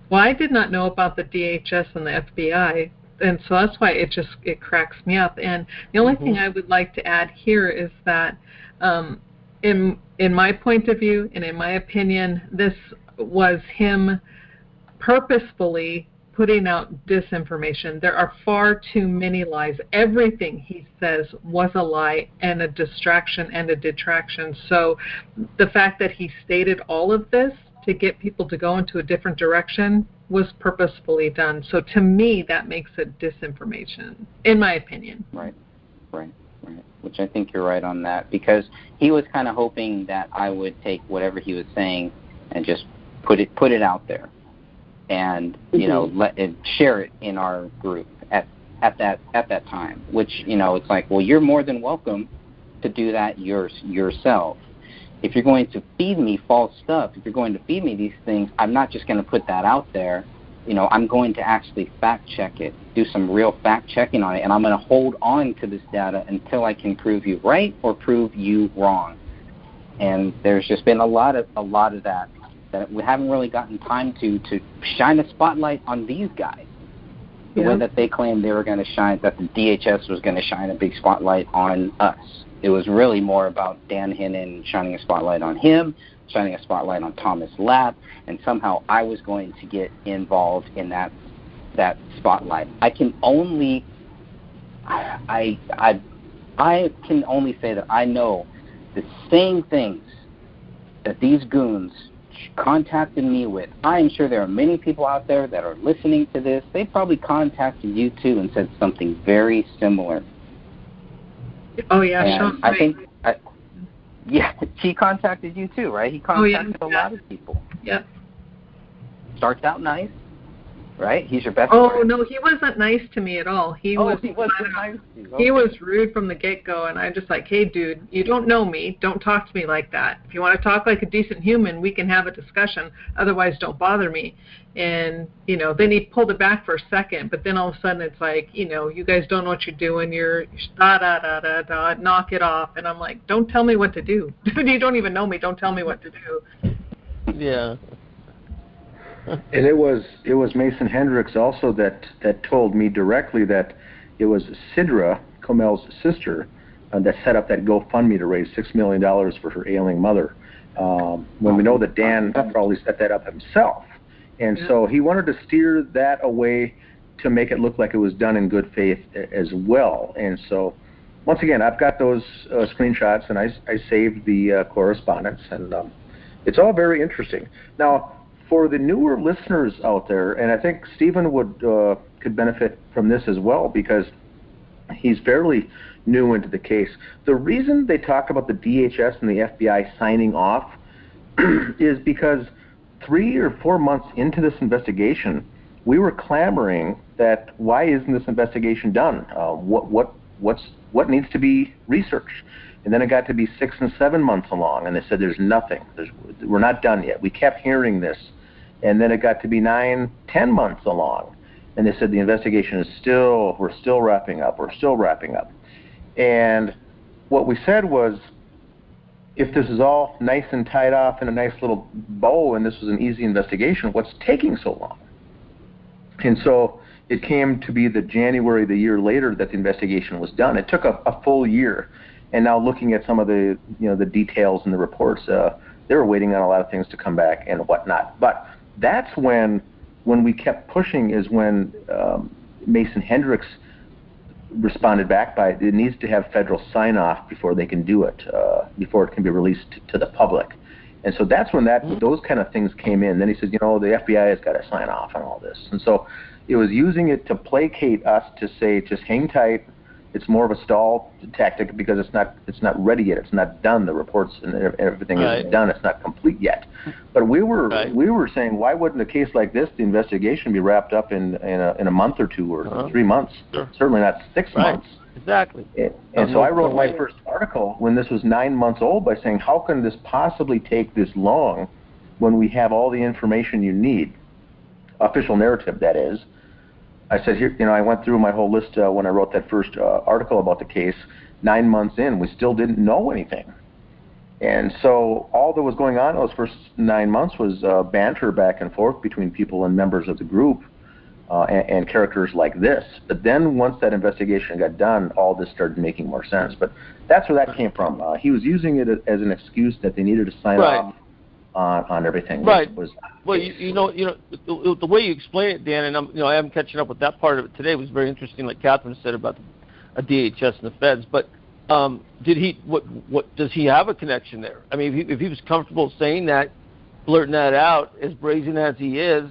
Well, I did not know about the DHS and the FBI, and so that's why it cracks me up. And the only thing I would like to add here is that, in my point of view and in my opinion, this was him purposefully putting out disinformation. There are far too many lies. Everything he says was a lie and a distraction and a detraction. So the fact that he stated all of this to get people to go into a different direction was purposefully done. So to me, that makes it disinformation, in my opinion. Right. Which I think you're right on that, because he was kind of hoping that I would take whatever he was saying and just put it out there, and share it in our group at that time. Which it's like, well, you're more than welcome to do that yourself. If you're going to feed me false stuff, if you're going to feed me these things, I'm not just going to put that out there. I'm going to actually fact check it, do some real fact checking on it, and I'm going to hold on to this data until I can prove you right or prove you wrong. And there's just been a lot of that we haven't really gotten time to shine a spotlight on these guys. The way that they claimed they were going to shine, that the DHS was going to shine a big spotlight on us. It was really more about Dan Hennon shining a spotlight on him, shining a spotlight on Thomas Lapp, and somehow I was going to get involved in that spotlight. I can only say that I know the same things that these goons contacted me with. I am sure there are many people out there that are listening to this. They probably contacted you too and said something very similar. Oh yeah, and I think. He contacted you too, right? He contacted a lot of people. Yep. Starts out nice, right? He's your best friend. friend. No, he wasn't nice to me at all. He wasn't nice to you. Okay. He was rude from the get-go, and I'm just like, hey, dude, you don't know me. Don't talk to me like that. If you want to talk like a decent human, we can have a discussion. Otherwise, don't bother me. And, then he pulled it back for a second, but then all of a sudden it's like, you guys don't know what you're doing. You're da-da-da-da-da, knock it off. And I'm like, don't tell me what to do. You don't even know me. Don't tell me what to do. Yeah. And it was Mason Hendricks also that told me directly that it was Sidra, Comel's sister, that set up that GoFundMe to raise $6 million for her ailing mother. When we know that Dan Crowley set that up himself. And so he wanted to steer that away to make it look like it was done in good faith as well. And so, once again, I've got those screenshots, and I saved the correspondence. And It's all very interesting. Now, for the newer listeners out there, and I think Stephen could benefit from this as well because he's fairly new into the case. The reason they talk about the DHS and the FBI signing off is because 3 or 4 months into this investigation, we were clamoring that why isn't this investigation done? What needs to be researched? And then it got to be 6 and 7 months along, and they said there's nothing. We're not done yet. We kept hearing this. And then it got to be 9, 10 months along, and they said the investigation is we're still wrapping up. And what we said was, if this is all nice and tied off in a nice little bow and this was an easy investigation, what's taking so long? And so it came to be the January the year later that the investigation was done. It took a full year. And now looking at some of the the details in the reports, they were waiting on a lot of things to come back and whatnot. But that's when we kept pushing is when Mason Hendricks responded back by it needs to have federal sign-off before they can do it, before it can be released to the public. And so that's when those kind of things came in. Then he said, the FBI has got to sign off on all this. And so it was using it to placate us to say, just hang tight. It's more of a stall tactic because it's not ready yet. It's not done. The reports and everything isn't done. It's not complete yet. But we were saying, why wouldn't a case like this, the investigation, be wrapped up in a month or 2 or 3 months? Sure. Certainly not 6 months. Exactly. And so I wrote my first article when this was 9 months old by saying, how can this possibly take this long when we have all the information you need? Official narrative, that is. I said, here, I went through my whole list when I wrote that first article about the case. 9 months in, we still didn't know anything. And so all that was going on those first 9 months was banter back and forth between people and members of the group and characters like this. But then once that investigation got done, all this started making more sense. But that's where that came from. He was using it as an excuse that they needed to sign off on everything. Right. Well, the way you explain it, Dan, and I am catching up with that part of it today, was very interesting, like Catherine said about a DHS and the feds. But what does he have a connection there? I mean, if he was comfortable saying that, blurting that out, as brazen as he is,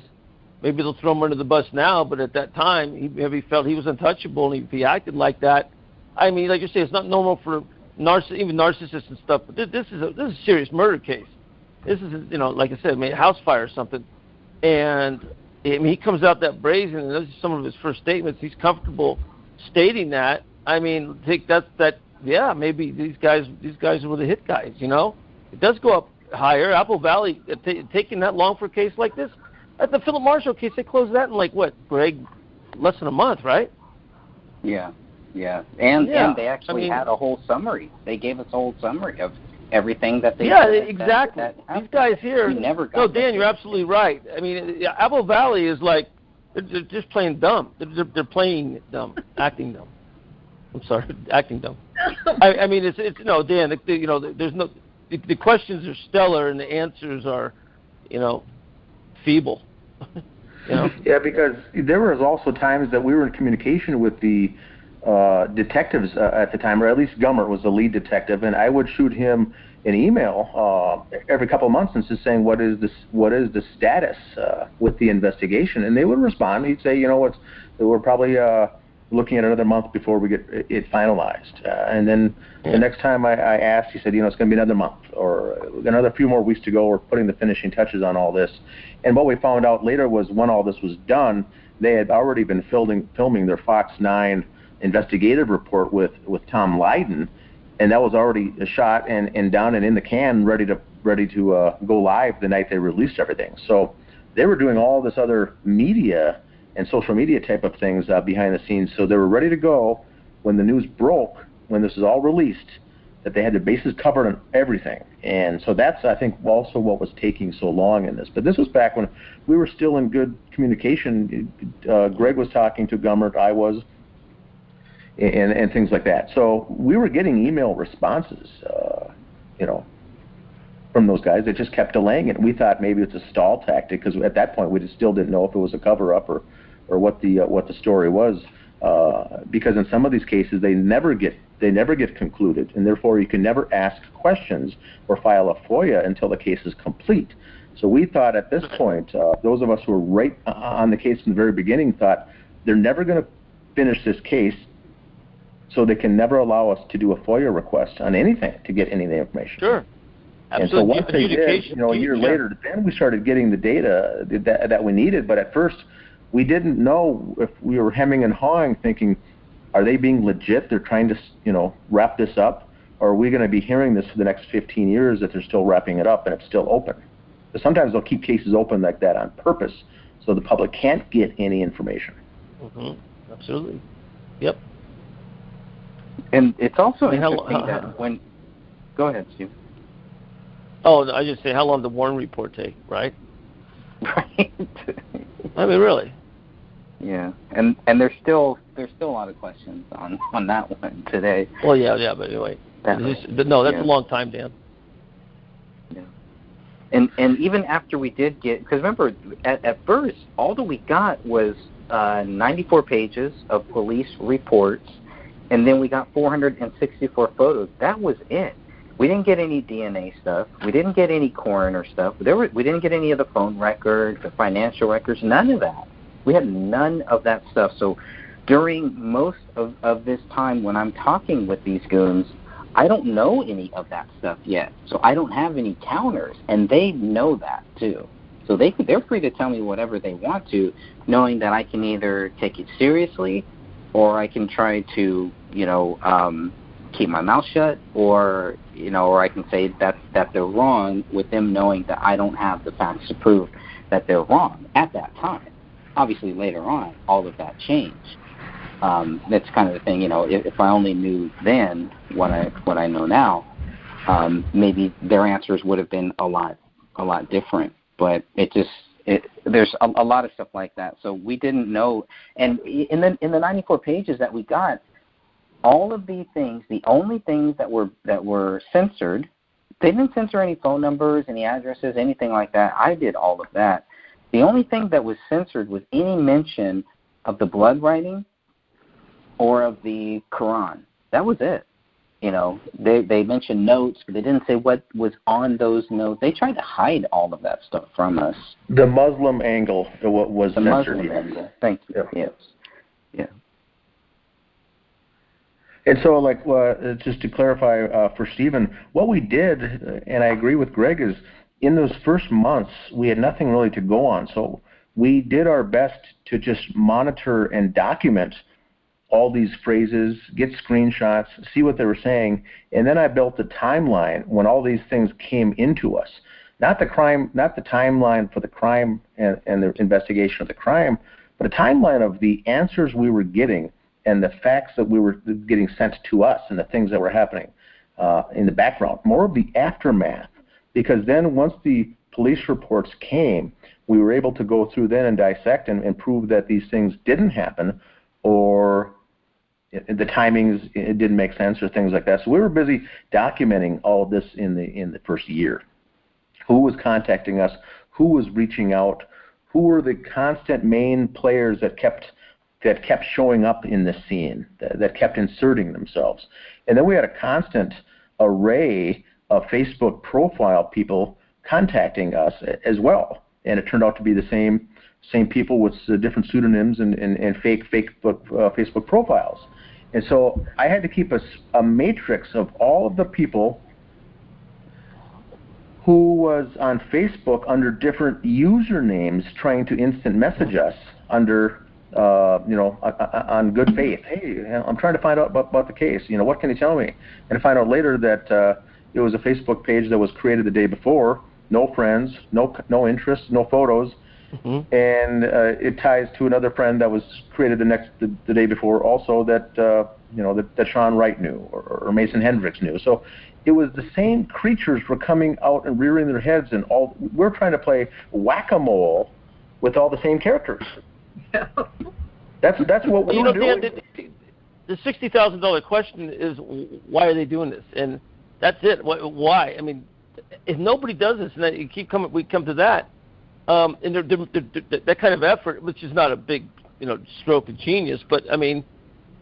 maybe they'll throw him under the bus now. But at that time, he felt he was untouchable, and if he acted like that, I mean, like you say, it's not normal for even narcissists and stuff. But this is a serious murder case. This is, like I said, a house fire or something. And he comes out that brazen, and those are some of his first statements. He's comfortable stating that. I mean, think that maybe these guys were the hit guys, It does go up higher. Apple Valley, taking that long for a case like this. At the Philip Marshall case, they closed that in Greg, less than a month, right? Yeah. And they actually had a whole summary. They gave us a whole summary of everything that they exactly. These guys here. Dan, you're absolutely right. I mean, Apple Valley is they're just playing dumb. They're playing dumb, acting dumb. I'm sorry, acting dumb. I mean, it's Dan. There's no. The questions are stellar and the answers are, feeble. Yeah, because there was also times that we were in communication with the detectives at the time, or at least Gummert was the lead detective, and I would shoot him an email every couple of months and just saying, what is the status with the investigation? And they would respond. He'd say, we're probably looking at another month before we get it finalized. And then the next time I asked, he said, it's going to be another month or another few more weeks to go. We're putting the finishing touches on all this. And what we found out later was when all this was done, they had already been filming their Fox 9 investigative report with Tom Lydon, and that was already shot and done and in the can, ready to go live the night they released everything. So they were doing all this other media and social media type of things behind the scenes. So they were ready to go when the news broke, when this is all released, that they had their bases covered on everything. And so that's, I think, also what was taking so long in this. But this was back when we were still in good communication. Greg was talking to Gummert, I was, and things like that. So we were getting email responses, from those guys. They just kept delaying it. We thought maybe it's a stall tactic because at that point we just still didn't know if it was a cover-up or what the story was. Because in some of these cases they never get they never get concluded, and therefore you can never ask questions or file a FOIA until the case is complete. So we thought at this point, those of us who were right on the case from the very beginning thought they're never going to finish this case, so they can never allow us to do a FOIA request on anything to get any of the information. Sure. Absolutely. And so once they did, a year later, then we started getting the data that we needed. But at first, we didn't know if we were hemming and hawing, thinking, are they being legit? They're trying to, wrap this up, or are we going to be hearing this for the next 15 years that they're still wrapping it up and it's still open? But sometimes they'll keep cases open like that on purpose, so the public can't get any information. Mm-hmm. Absolutely. Yep. And it's also interesting that when... Go ahead, Steve. Oh, I just say, how long did the Warren report take, right? Right. I mean, really. Yeah, and there's still a lot of questions on that one today. Well, yeah, but anyway. But no, that's a long time, Dan. Yeah. And even after we did get, because remember, at first, all that we got was 94 pages of police reports, and then we got 464 photos. That was it. We didn't get any DNA stuff. We didn't get any coroner stuff. We didn't get any of the phone records, the financial records, none of that. We had none of that stuff. So during most of this time when I'm talking with these goons, I don't know any of that stuff yet. So I don't have any counters, and they know that too. So they're free to tell me whatever they want to, knowing that I can either take it seriously or I can try to, keep my mouth shut, or I can say that they're wrong, with them knowing that I don't have the facts to prove that they're wrong at that time. Obviously, later on, all of that changed. That's kind of the thing, if I only knew then what I know now, maybe their answers would have been a lot different. But there's a lot of stuff like that. So we didn't know. And in the 94 pages that we got, all of these things, the only things that were censored, they didn't censor any phone numbers, any addresses, anything like that. I did all of that. The only thing that was censored was any mention of the blood writing or of the Quran. That was it. They mentioned notes, but they didn't say what was on those notes. They tried to hide all of that stuff from us. The Muslim angle was the censored. Muslim angle. Thank you. Yeah. Yes. Yeah. And so, just to clarify for Stephen, what we did, and I agree with Greg, is in those first months, we had nothing really to go on. So we did our best to just monitor and document all these phrases, get screenshots, see what they were saying, and then I built the timeline when all these things came into us. Not the timeline for the crime and the investigation of the crime, but a timeline of the answers we were getting and the facts that we were getting sent to us and the things that were happening in the background. More of the aftermath, because then once the police reports came, we were able to go through then and dissect and prove that these things didn't happen, or the timings, it didn't make sense, or things like that. So we were busy documenting all of this in the first year. Who was contacting us? Who was reaching out? Who were the constant main players that kept showing up in the scene, that kept inserting themselves? And then we had a constant array of Facebook profile people contacting us as well. And it turned out to be the same people with different pseudonyms and fake Facebook profiles. And so I had to keep a matrix of all of the people who was on Facebook under different usernames trying to instant message us under, on good faith. Hey, I'm trying to find out about the case. What can you tell me? And I find out later that it was a Facebook page that was created the day before, no friends, no interests, no photos. Mm-hmm. And it ties to another friend that was created the day before, also that that Sean Wright knew or Mason Hendricks knew. So it was the same creatures were coming out and rearing their heads, and we're trying to play whack-a-mole with all the same characters. Yeah. That's what we were doing. The $60,000 question is, why are they doing this? And that's it. Why? I mean, if nobody does this, and then we come to that. And that kind of effort, which is not a big, stroke of genius, but I mean,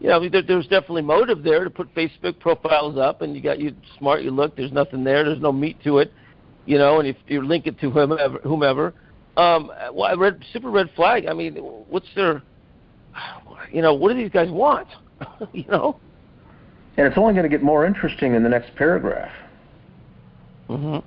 there's definitely motive there to put Facebook profiles up, and you smart, you look, there's nothing there, there's no meat to it, and if you link it to whomever. Super red flag. I mean, what's their, what do these guys want? And it's only going to get more interesting in the next paragraph. Mm-hmm.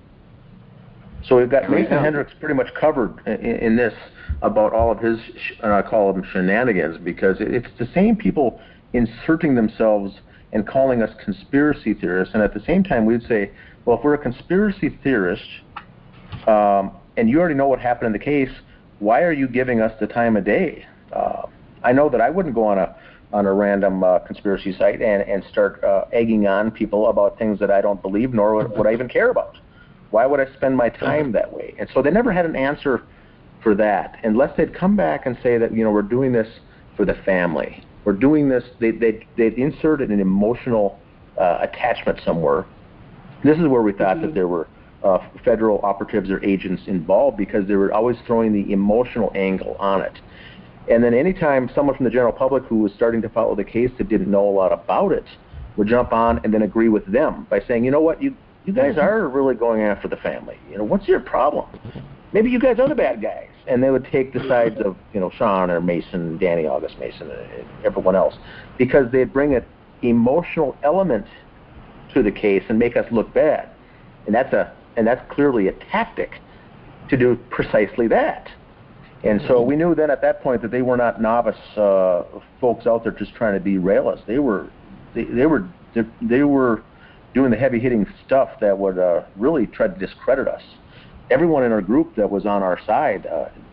So we've got Mason Hendricks pretty much covered in this about all of his, and I call them shenanigans, because it's the same people inserting themselves and calling us conspiracy theorists, and at the same time we'd say, well, if we're a conspiracy theorist, and you already know what happened in the case, why are you giving us the time of day? I know that I wouldn't go on a random conspiracy site and start egging on people about things that I don't believe, nor would I even care about. Why would I spend my time that way? And so they never had an answer for that, unless they'd come back and say that, we're doing this for the family. We're doing this, they'd inserted an emotional attachment somewhere. This is where we thought that there were federal operatives or agents involved, because they were always throwing the emotional angle on it. And then anytime someone from the general public who was starting to follow the case that didn't know a lot about it would jump on and then agree with them by saying, you know what, you guys are really going after the family. What's your problem? Maybe you guys are the bad guys. And they would take the sides of, Sean or Mason, Danny August Mason, and everyone else, because they'd bring an emotional element to the case and make us look bad. And that's clearly a tactic to do precisely that. And so we knew then at that point that they were not novice folks out there just trying to derail us. They were doing the heavy hitting stuff that would really try to discredit us. Everyone in our group that was on our side,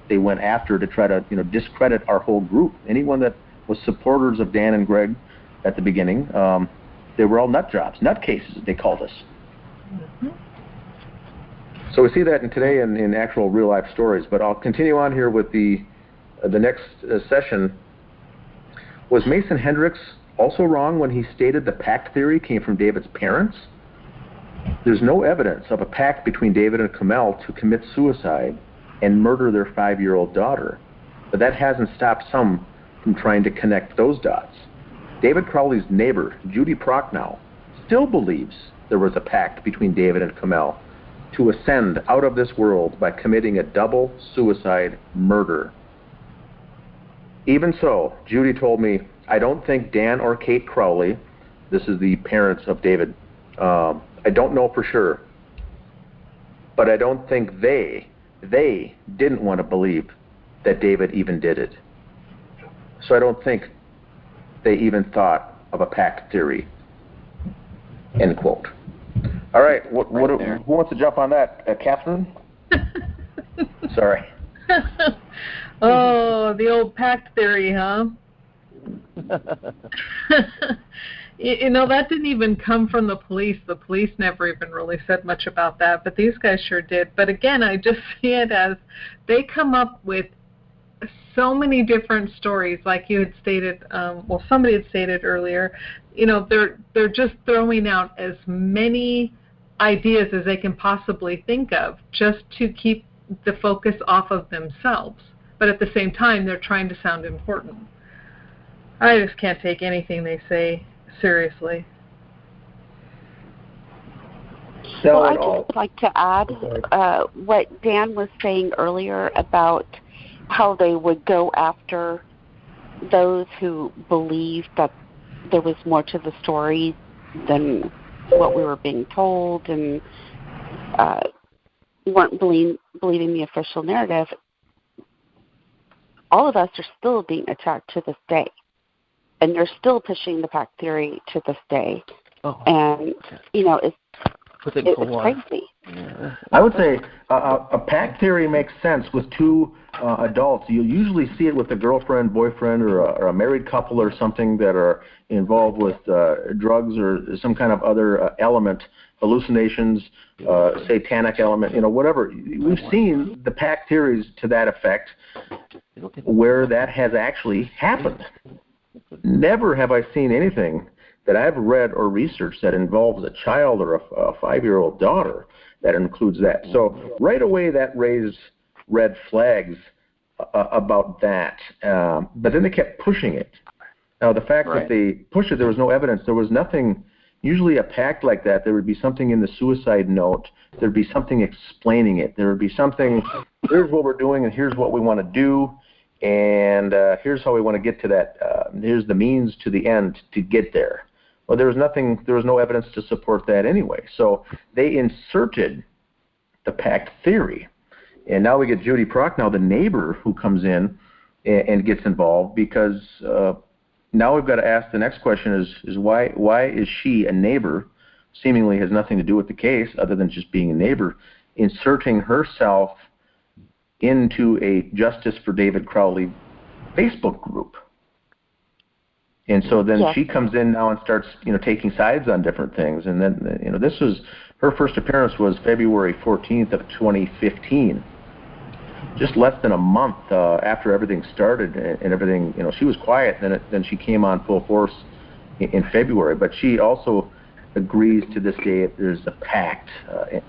they went after to try to discredit our whole group. Anyone that was supporters of Dan and Greg at the beginning, they were all nut jobs, nut cases, they called us. Mm-hmm. So we see that today in actual real life stories. But I'll continue on here with the next session. Was Mason Hendricks also wrong when he stated the pact theory came from David's parents? There's no evidence of a pact between David and Kamel to commit suicide and murder their 5-year-old daughter. But that hasn't stopped some from trying to connect those dots. David Crowley's neighbor, Judy Prochnow, still believes there was a pact between David and Kamel to ascend out of this world by committing a double suicide murder. Even so, Judy told me, I don't think Dan or Kate Crowley, this is the parents of David, I don't know for sure, but I don't think they didn't want to believe that David even did it. So I don't think they even thought of a pact theory, end quote. All right, who wants to jump on that? Catherine? Sorry. Oh, the old pact theory, huh? That didn't even come from the police. The police never even really said much about that, but these guys sure did. But again, I just see it as they come up with so many different stories, like you had stated, somebody had stated earlier. They're just throwing out as many ideas as they can possibly think of just to keep the focus off of themselves. But at the same time, they're trying to sound important. I just can't take anything they say seriously. So I'd just like to add what Dan was saying earlier about how they would go after those who believed that there was more to the story than what we were being told and weren't believing the official narrative. All of us are still being attacked to this day. And they're still pushing the pact theory to this day. Oh. And, it's crazy. Yeah. I would say a pact theory makes sense with two adults. You usually see it with a girlfriend, boyfriend, or a married couple or something that are involved with drugs or some kind of other element, hallucinations, satanic element, whatever. We've seen the pact theories to that effect where that has actually happened. Never have I seen anything that I've read or researched that involves a child or a 5-year-old daughter that includes that. So right away that raised red flags about that. But then they kept pushing it. Now, the fact Right. that they pushed it, there was no evidence. There was nothing. Usually a pact like that, there would be something in the suicide note. There would be something explaining it. There would be something, here's what we're doing and here's what we want to do, and here's how we want to get to that. Here's the means to the end to get there. Well, there was nothing. There was no evidence to support that anyway. So they inserted the pact theory. And now we get Judy Prochnow, the neighbor, who comes in and gets involved, because now we've got to ask the next question is why is she, a neighbor, seemingly has nothing to do with the case other than just being a neighbor, inserting herself into a Justice for David Crowley Facebook group. And so then Yes. she comes in now and starts, taking sides on different things. And then, this was, her first appearance was February 14th of 2015. Just less than a month after everything started and everything, she was quiet. Then she came on full force in February. But she also agrees to this day that there's a pact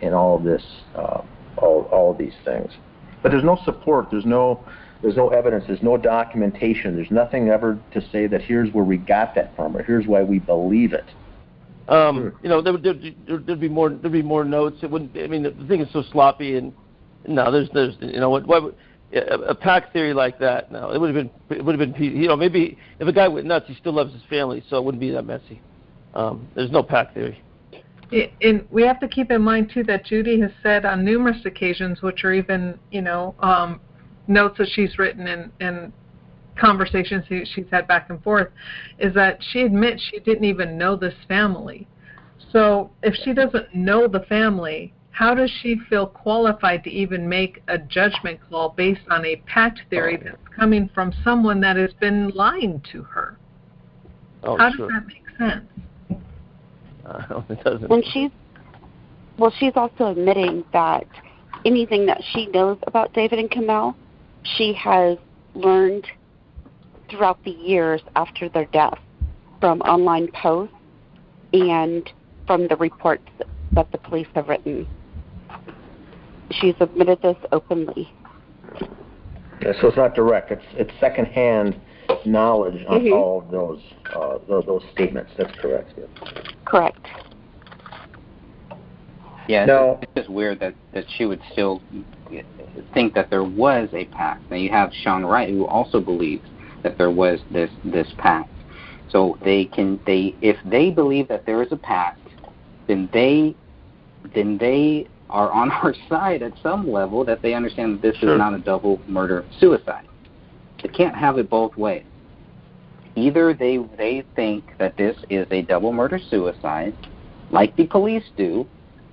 in all of this, all of these things. But there's no support. There's no evidence. There's no documentation. There's nothing ever to say that here's where we got that from or here's why we believe it. There'd be more notes. It wouldn't. I mean, the thing is so sloppy, and no, there's a pack theory like that. No, it would have been. Maybe if a guy went nuts, he still loves his family, so it wouldn't be that messy. There's no pack theory. And we have to keep in mind too that Judy has said on numerous occasions, which are even notes that she's written and conversations she's had back and forth, is that she admits she didn't even know this family. So if she doesn't know the family, how does she feel qualified to even make a judgment call based on a pact theory that's coming from someone that has been lying to her? How does that make sense? It doesn't. And she's also admitting that anything that she knows about David and Kamel, she has learned throughout the years after their death from online posts and from the reports that the police have written. She's admitted this openly. Yeah, so it's not direct. It's secondhand knowledge on all of those statements. That's correct. Yeah. Correct. Yeah, it's just weird that she would still think that there was a pact. Now you have Sean Wright, who also believes that there was this pact. So if they believe that there is a pact, then they are on our side at some level, that they understand that this is not a double murder suicide. They can't have it both ways. Either they think that this is a double murder suicide, like the police do,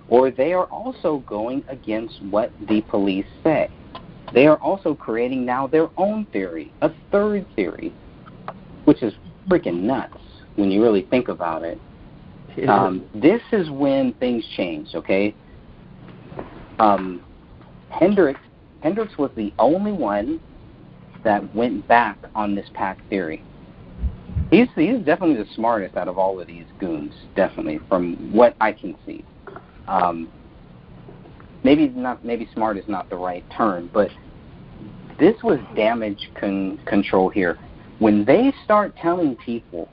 or they are also going against what the police say. They are also creating now their own theory, a third theory, which is freaking nuts when you really think about it. This is when things change, okay? Hendricks was the only one that went back on this pact theory. He's definitely the smartest out of all of these goons, definitely, from what I can see. Maybe smart is not the right term, but this was damage control here. When they start telling people,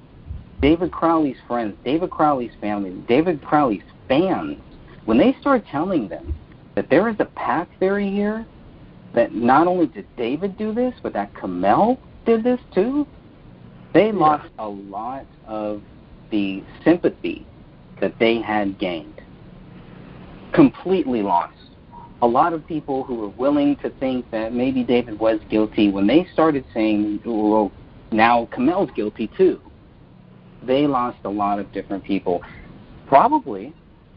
David Crowley's friends, David Crowley's family, David Crowley's fans, when they start telling them that there is a pact theory here, that not only did David do this, but that Kamel did this too, they lost a lot of the sympathy that they had gained. Completely lost. A lot of people who were willing to think that maybe David was guilty, when they started saying, well, now Kamel's guilty too, they lost a lot of different people. Probably,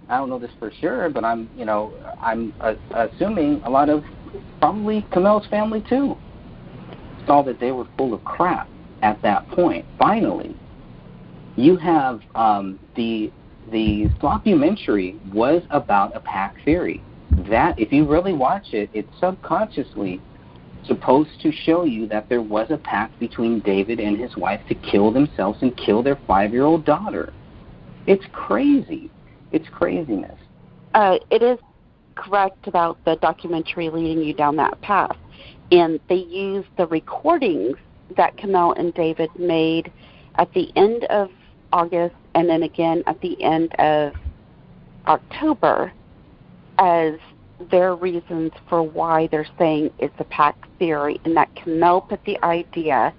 I don't know this for sure, but I'm assuming a lot of probably Kamel's family too saw that they were full of crap at that point. Finally, you have the sloppumentary was about a pack theory. That, if you really watch it, it's subconsciously supposed to show you that there was a pact between David and his wife to kill themselves and kill their 5-year-old daughter. It's crazy. It's craziness. It is correct about the documentary leading you down that path. And they used the recordings that Kamel and David made at the end of August and then again at the end of October as their reasons for why they're saying it's a pack theory, and that Kamel put the idea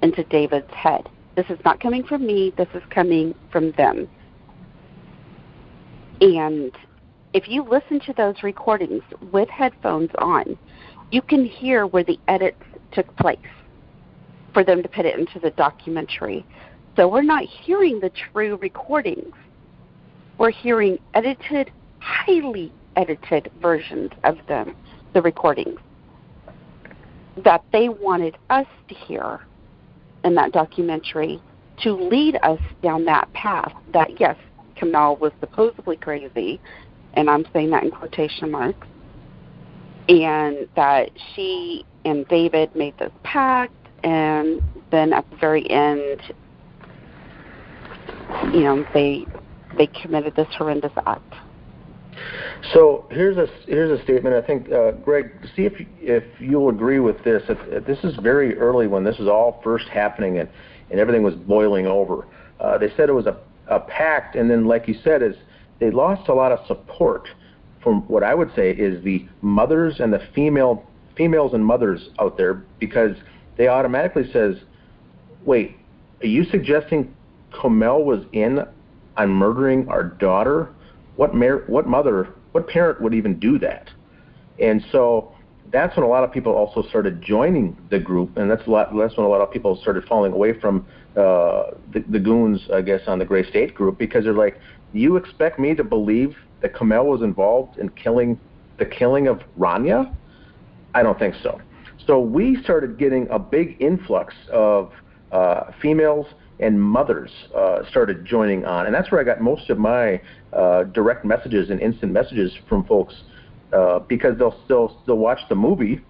into David's head. This is not coming from me. This is coming from them. And if you listen to those recordings with headphones on, you can hear where the edits took place for them to put it into the documentary. So we're not hearing the true recordings. We're hearing edited, highly edited versions of them, the recordings, that they wanted us to hear in that documentary to lead us down that path that, yes, Kamel was supposedly crazy, and I'm saying that in quotation marks, and that she and David made this pact, and then at the very end, you know, they committed this horrendous act. So here's a statement. I think, Greg, see if you'll agree with this. This is very early when this was all first happening and everything was boiling over. They said it was a pact, and then, like you said, is they lost a lot of support from what I would say is the mothers and the females and mothers out there, because they automatically says, wait, are you suggesting Kamel was in on murdering our daughter? What parent would even do that? And so that's when a lot of people also started joining the group, and that's when a lot of people started falling away from the goons, I guess, on the Gray State group, because they're like, you expect me to believe that Kamel was involved in the killing of Rania? I don't think so. So we started getting a big influx of females and mothers started joining on, and that's where I got most of my direct messages and instant messages from folks, because they'll still watch the movie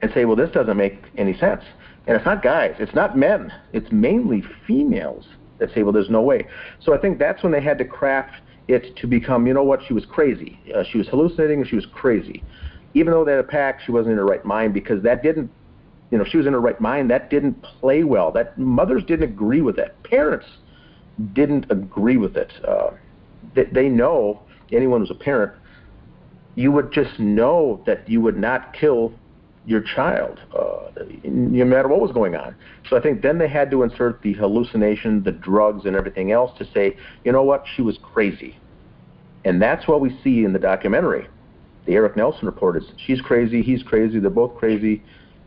and say, well, this doesn't make any sense. And it's not guys, it's not men, it's mainly females that say, well, there's no way. So I think that's when they had to craft it to become, you know what, she was crazy. She was hallucinating and she was crazy. Even though they had a pact, she wasn't in her right mind, because that didn't, you know, she was in her right mind, that didn't play well. That mothers didn't agree with that. Parents didn't agree with it. They know, anyone who's a parent, you would just know that you would not kill your child, no matter what was going on. So I think then they had to insert the hallucination, the drugs, and everything else to say, you know what, she was crazy. And that's what we see in the documentary. The Eric Nelson report is, she's crazy, he's crazy, they're both crazy.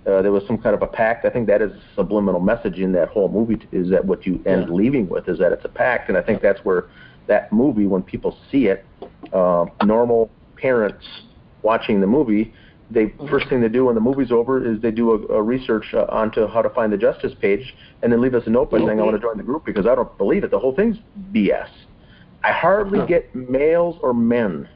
There was some kind of a pact. I think that is a subliminal message in that whole movie, is that what you end leaving with, is that it's a pact. And I think that's where that movie, when people see it, normal parents watching the movie, first thing they do when the movie's over is they do a research onto how to find the justice page, and then leave us a note by saying, I want to join the group because I don't believe it. The whole thing's BS. I hardly get males or men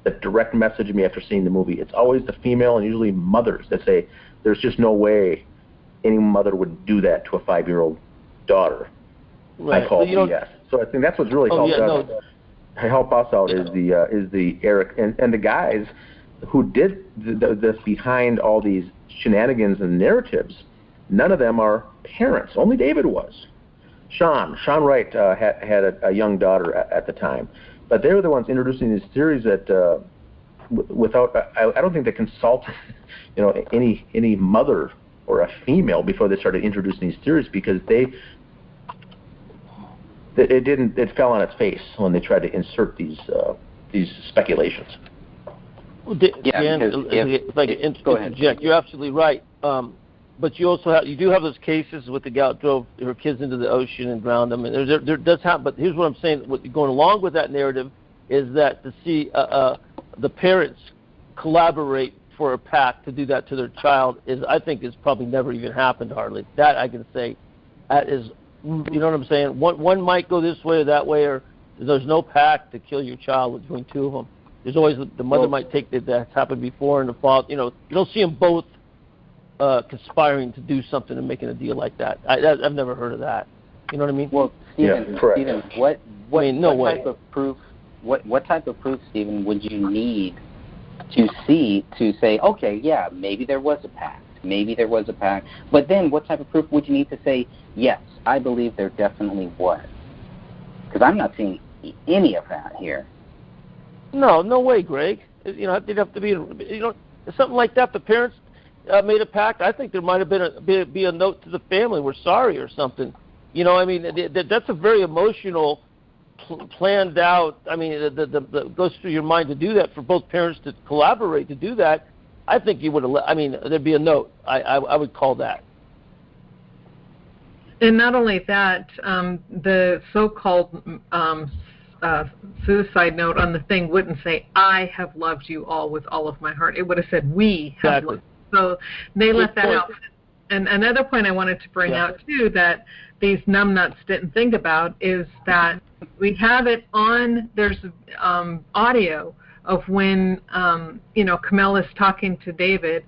that direct message me after seeing the movie. It's always the female and usually mothers that say, there's just no way any mother would do that to a 5-year-old daughter. Right. I call BS. So I think that's what's really helped us out is the Eric and the guys who did this behind all these shenanigans and narratives. None of them are parents. Only David was. Sean Wright had a young daughter at the time, but they were the ones introducing these theories that I don't think they consulted, you know, any mother or a female before they started introducing these theories, because it fell on its face when they tried to insert these speculations. Well, if I can interject, you're absolutely right. But you also do have those cases with the gal that drove her kids into the ocean and drowned them, and there does happen. But here's what I'm saying: going along with that narrative is that to see the parents collaborate for a pact to do that to their child I think is probably never even happened hardly. That I can say, that is, you know what I'm saying? One might go this way or that way, or there's no pact to kill your child between two of them. There's always the mother might take that's happened before, and the father. You know, you don't see them both conspiring to do something and making a deal like that. I've never heard of that. You know what I mean? Well, Stephen, what type of proof? What type of proof, Stephen, would you need to see to say, okay, yeah, maybe there was a pact, but then what type of proof would you need to say, yes, I believe there definitely was. Because I'm not seeing any of that here. No way, Greg. You know, it'd have to be, something like that. The parents made a pact. I think there might have been be a note to the family, we're sorry or something. You know, I mean, that's a very emotional, planned out. I mean, the goes through your mind to do that for both parents to collaborate to do that. I think you would have. I mean, there'd be a note. I would call that. And not only that, the so-called suicide note on the thing wouldn't say, "I have loved you all with all of my heart." It would have said, "We have loved you." So they let that out. And another point I wanted to bring out, too, that these numbnuts didn't think about is that we have it on, there's audio of when, Camilla's talking to David,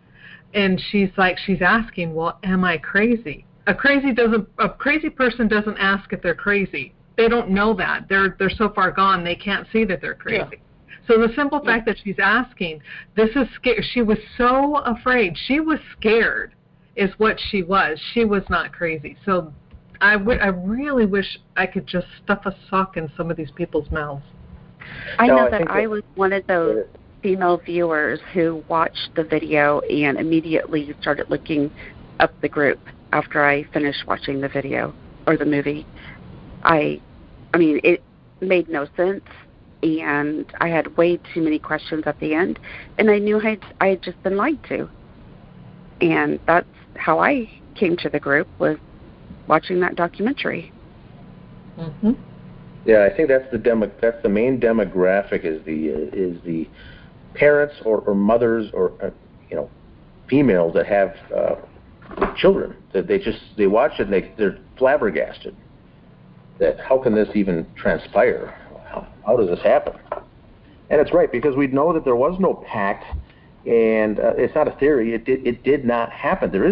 and she's asking, well, am I crazy? A crazy person doesn't ask if they're crazy. They don't know that. They're so far gone, they can't see that they're crazy. Yeah. So the simple fact that she's asking, this is scary. She was so afraid. She was scared is what she was. She was not crazy. So I really wish I could just stuff a sock in some of these people's mouths. I know that I was one of those female viewers who watched the video and immediately started looking up the group after I finished watching the video or the movie. I mean, it made no sense. And I had way too many questions at the end, and I knew I had just been lied to. And that's how I came to the group, was watching that documentary. Mm-hmm. Yeah, I think that's the main demographic is the parents or mothers or females that have children that they watch it and they're flabbergasted that how can this even transpire? How does this happen? And it's right, because we know that there was no pact, and it's not a theory. It did not happen. There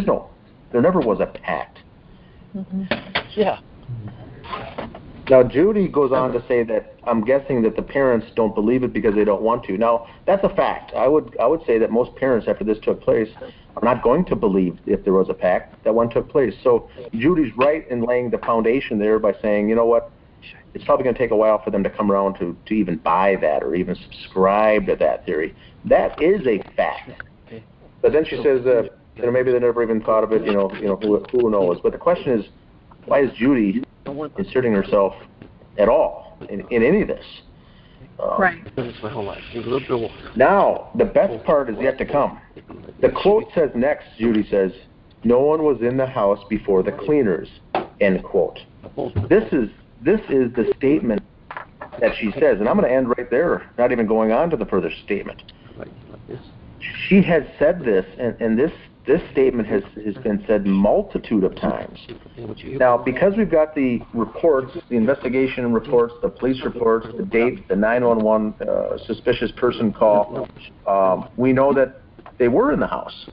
never was a pact. Mm-hmm. Yeah. Now, Judy goes on to say that I'm guessing that the parents don't believe it because they don't want to. Now, that's a fact. I would say that most parents, after this took place, are not going to believe if there was a pact that one took place. So Judy's right in laying the foundation there by saying, you know what, it's probably going to take a while for them to come around to even buy that or even subscribe to that theory. That is a fact. But then she says, maybe they never even thought of it. Who knows? But the question is, why is Judy inserting herself at all in any of this? Right. Now, the best part is yet to come. The quote says next, Judy says, "No one was in the house before the cleaners," end quote. This is the statement that she says, and I'm going to end right there, not even going on to the further statement. She has said this, and this statement has been said multitude of times. Now, because we've got the reports, the investigation reports, the police reports, the dates, the 911 suspicious person call, we know that they were in the house.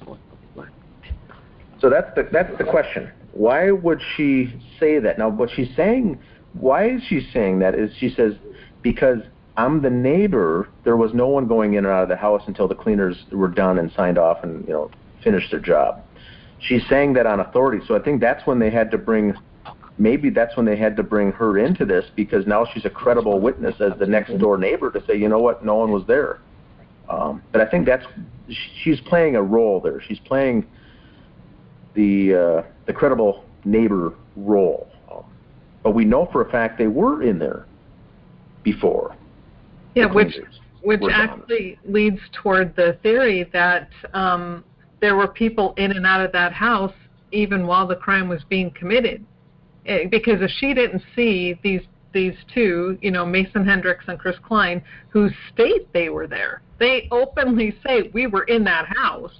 So that's the question. Why would she say that? Now, what she's saying, why is she saying that? Is she says, because I'm the neighbor, there was no one going in and out of the house until the cleaners were done and signed off and finished their job. She's saying that on authority. So I think that's when they had to bring her into this, because now she's a credible witness as the next door neighbor to say, you know what, no one was there. But I think she's playing a role there. She's playing the credible neighbor role. But we know for a fact they were in there before. Yeah, which actually leads toward the theory that there were people in and out of that house even while the crime was being committed. Because if she didn't see these two, Mason Hendricks and Chris Klien, who state they were there, they openly say, we were in that house.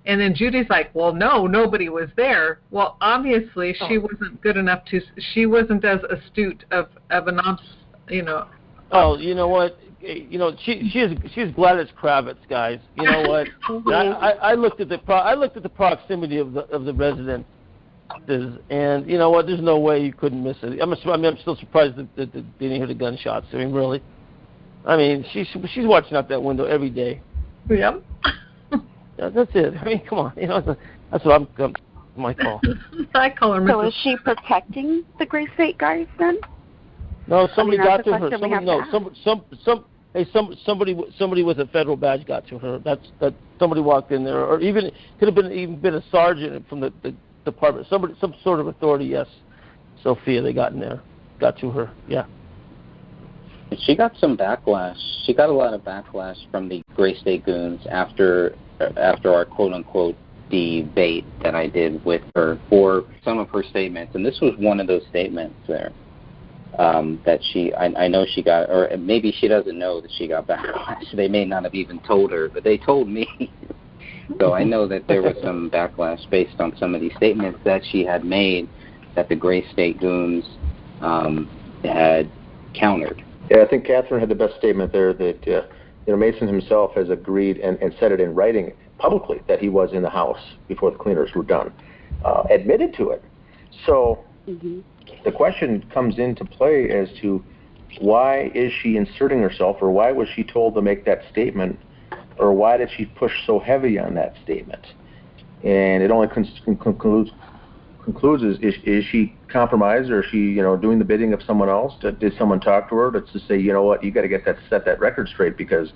And then Judy's like, well, no, nobody was there. Well, obviously she wasn't good enough she wasn't as astute of an Oh, you know what? She's Gladys Kravitz, guys. You know what? I looked at the proximity of the residence, and you know what? There's no way you couldn't miss it. I'm still surprised that they didn't hear the gunshots. I mean, really. I mean, she's watching out that window every day. Yep. Yeah, that's it. I mean, come on. That's what I'm My call. I call her Mrs. So is she protecting the Gray State guys then? No, somebody got to her. Somebody with a federal badge got to her. That somebody walked in there, or even could have been a sergeant from the department. Some sort of authority. Yes, Sophia, they got in there, got to her. Yeah. She got some backlash. She got a lot of backlash from the Gray State goons after our quote-unquote debate that I did with her for some of her statements. And this was one of those statements there that I know she got, or maybe she doesn't know that she got backlash. They may not have even told her, but they told me. So I know that there was some backlash based on some of these statements that she had made that the Gray State goons had countered. Yeah, I think Catherine had the best statement there that Mason himself has agreed and said it in writing publicly that he was in the house before the cleaners were done, admitted to it. So the question comes into play as to why is she inserting herself, or why was she told to make that statement, or why did she push so heavy on that statement? And it only concludes is she compromised, or is she doing the bidding of someone else? Did someone talk to her to say, you know what, you got to set that record straight, because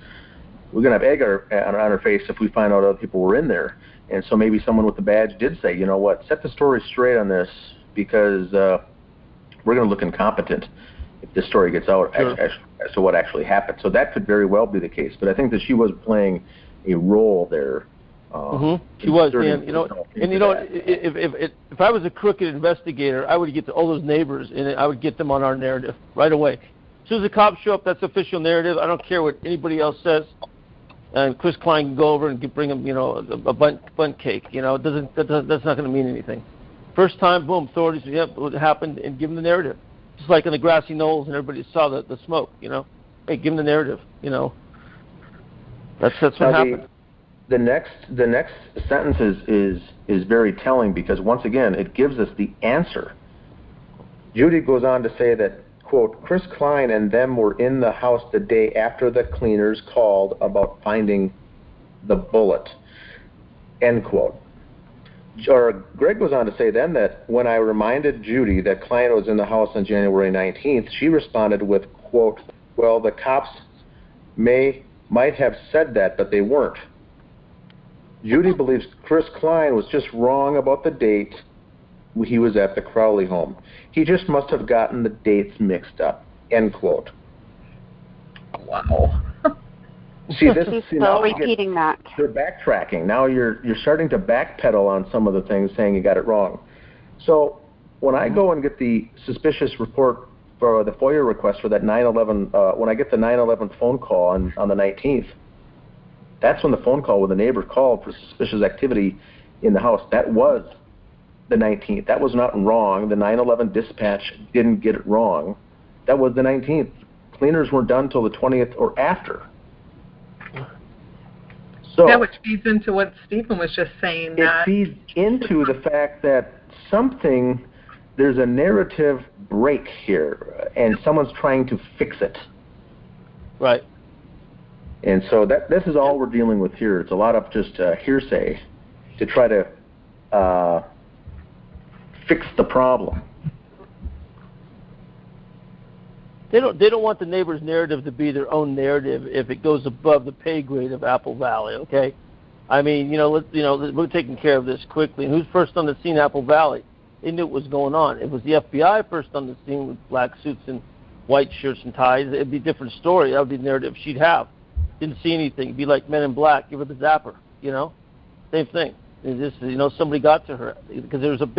we're going to have egg on her face if we find out other people were in there. And so maybe someone with the badge did say, you know what, set the story straight on this, because we're going to look incompetent if this story gets out as to what actually happened. So that could very well be the case. But I think that she was playing a role there. She was, Dan. If I was a crooked investigator, I would get to all those neighbors and I would get them on our narrative right away. As soon as the cops show up, that's official narrative. I don't care what anybody else says. And Chris Klien can go over and bring him, a bunt cake. That's not going to mean anything. First time, boom, authorities, what happened, and give them the narrative. Just like in the grassy knolls, and everybody saw the smoke. Hey, give them the narrative. That's what happened. The next sentence is very telling, because once again it gives us the answer. Judy goes on to say that, quote, Chris Klien and them were in the house the day after the cleaners called about finding the bullet, end quote. Or Greg goes on to say then that when I reminded Judy that Klien was in the house on January 19th, she responded with, quote, well, the cops might have said that, but they weren't. Judy believes Chris Klien was just wrong about the date he was at the Crowley home. He just must have gotten the dates mixed up, end quote. Wow. See, this She's still repeating that. They're backtracking. Now you're starting to backpedal on some of the things, saying you got it wrong. So when I go and get the suspicious report for the FOIA request for that 9/11, when I get the 9/11 phone call on the 19th, that's when the phone call with the neighbor called for suspicious activity in the house. That was the 19th. That was not wrong. The 9/11 dispatch didn't get it wrong. That was the 19th. Cleaners weren't done until the 20th or after. So that which feeds into what Stephen was just saying. It feeds into the fact that there's a narrative break here, and someone's trying to fix it. Right. And so this is all we're dealing with here. It's a lot of just hearsay to try to fix the problem. They don't want the neighbor's narrative to be their own narrative if it goes above the pay grade of Apple Valley. Okay, I mean, we're taking care of this quickly. And who's first on the scene? Apple Valley. They knew what was going on. If it was the FBI first on the scene with black suits and white shirts and ties, it'd be a different story. That would be the narrative she'd have. Didn't see anything. It'd be like Men in Black. Give her the zapper. Same thing. It's just somebody got to her because there's some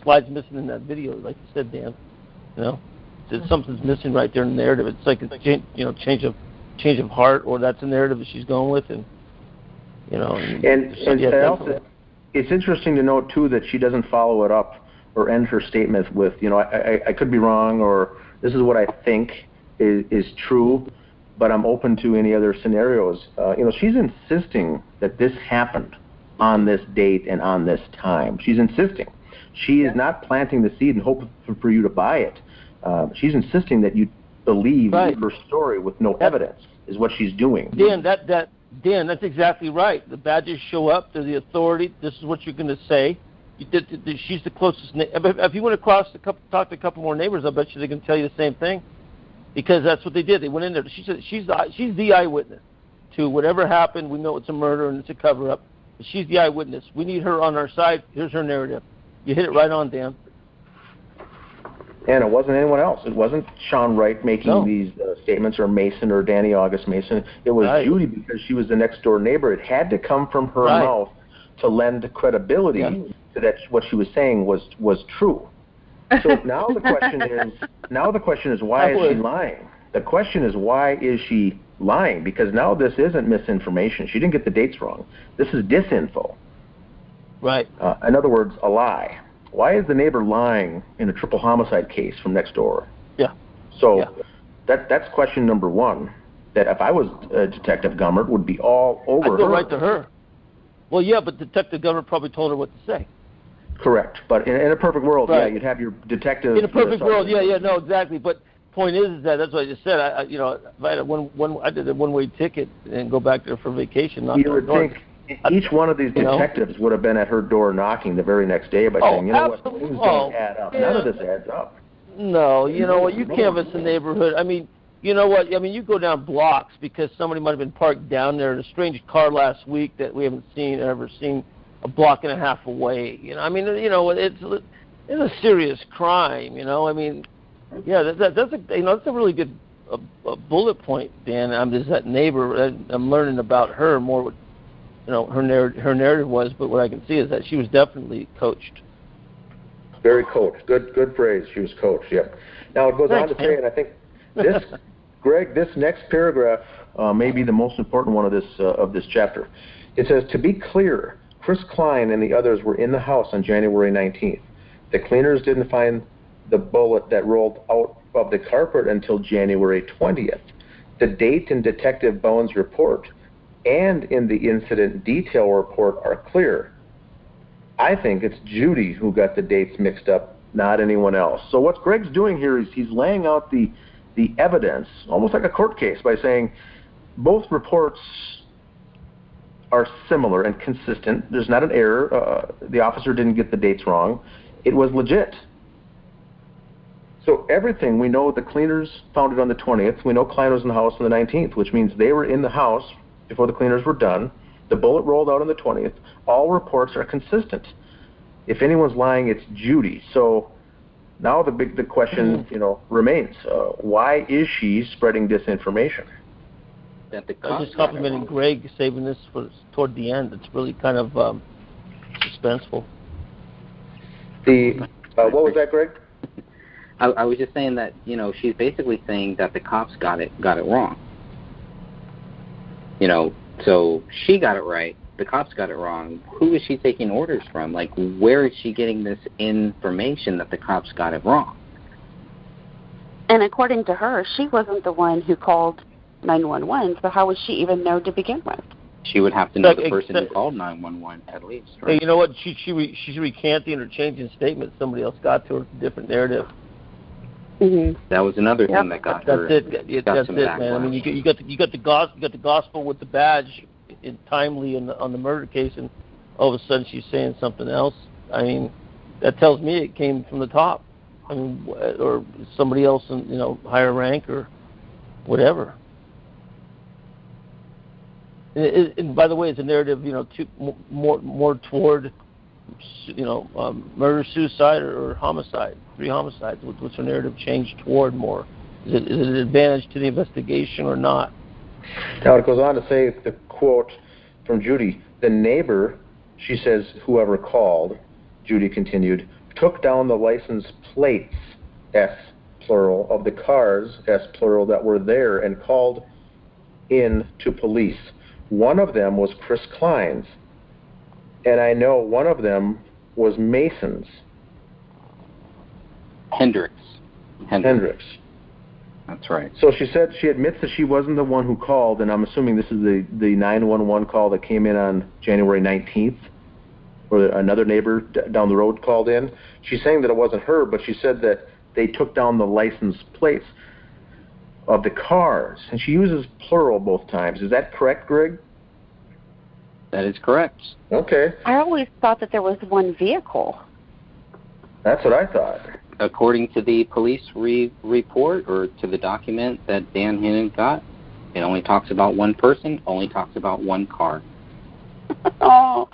slides missing in that video, like you said, Dan. Something's missing right there in the narrative. It's like a change of heart, or that's a narrative that she's going with, and it's interesting to note too that she doesn't follow it up or end her statement with, I could be wrong, or this is what I think is true, but I'm open to any other scenarios. She's insisting that this happened on this date and on this time. She's insisting. She is not planting the seed and hoping for you to buy it. She's insisting that you believe her story with no evidence is what she's doing. Dan, that Dan, that's exactly right. The badges show up. They're the authority. This is what you're going to say. She's the closest. If you went across talk to a couple more neighbors, I bet you they can tell you the same thing, because that's what they did. They went in there. She said she's the eyewitness to whatever happened. We know it's a murder and it's a cover-up. But she's the eyewitness. We need her on our side. Here's her narrative. You hit it right on, Dan. And it wasn't anyone else. It wasn't Sean Wright making these statements, or Mason, or Danny August Mason. It was Judy, because she was the next door neighbor. It had to come from her mouth to lend credibility to that what she was saying was true. So now the question is why is she lying? The question is, why is she lying? Because now this isn't misinformation. She didn't get the dates wrong. This is disinfo. Right. In other words, a lie. Why is the neighbor lying in a triple homicide case from next door? Yeah. So that's question number one. That if I was Detective Gummert, would be all over her. I'd go right to her. Well, yeah, but Detective Gummert probably told her what to say. Correct. But in a perfect world, you'd have your detective. In a perfect world, no, exactly. But point is that's what I just said. If I had I did a one-way ticket and go back there for vacation. You would think each one of these detectives would have been at her door knocking the very next day by saying, you know what, things don't add up. None of this adds up. No, you know what, you canvass the neighborhood. I mean, you know what, you go down blocks because somebody might have been parked down there in a strange car last week that we haven't ever seen a block and a half away. It's a serious crime, I mean, that's a really good bullet point, Dan. There's that neighbor. I'm learning about her more. What, her narrative was, but what I can see is that she was definitely coached. Very coached. Good phrase. She was coached. Yep. Now it goes on to say, and I think this, Greg, this next paragraph may be the most important one of this chapter. It says, to be clear, Chris Klien and the others were in the house on January 19th. The cleaners didn't find the bullet that rolled out of the carpet until January 20th. The date in Detective Bowen's report and in the incident detail report are clear. I think it's Judy who got the dates mixed up, not anyone else. So what Greg's doing here is he's laying out the evidence, almost like a court case, by saying both reports are similar and consistent. There's not an error. The officer didn't get the dates wrong. It was legit. So everything, we know the cleaners found it on the 20th. We know Klien was in the house on the 19th, which means they were in the house before the cleaners were done. The bullet rolled out on the 20th. All reports are consistent. If anyone's lying, it's Judy. So now the question remains: why is she spreading disinformation? I was just complimenting Greg saving this for toward the end. It's really kind of suspenseful. What was that, Greg? I was just saying that she's basically saying that the cops got it wrong. So she got it right, the cops got it wrong. Who is she taking orders from? Like, where is she getting this information that the cops got it wrong? And according to her, she wasn't the one who called 911, so how would she even know to begin with? She would have to know the person who called 911 at least. Right? Hey, you know what? She's recanting or changing statements. Somebody else got to her, different narrative. Mm-hmm. That was another thing that got her. That's it, man. I mean, you got the gospel with the badge, timely on the murder case, and all of a sudden she's saying something else. I mean, that tells me it came from the top. I mean, or somebody else in higher rank or whatever. And by the way, it's a narrative more toward murder, suicide, or homicide. 3 homicides. What's her narrative changed toward more? Is it an advantage to the investigation or not? Now it goes on to say, the quote from Judy, the neighbor, she says, whoever called, Judy continued, took down the license plates, S plural, of the cars, S plural, that were there and called in to police. One of them was Chris Klien's, and I know one of them was Mason's. Hendricks. That's right. So she said she admits that she wasn't the one who called, and I'm assuming this is the 911 call that came in on January 19th, or another neighbor down the road called in. She's saying that it wasn't her, but she said that they took down the license plates of the cars, and she uses plural both times. Is that correct, Greg? That is correct. Okay. I always thought that there was one vehicle. That's what I thought. According to the police report or to the document that Dan Hennon got, it only talks about one person, only talks about one car. Oh,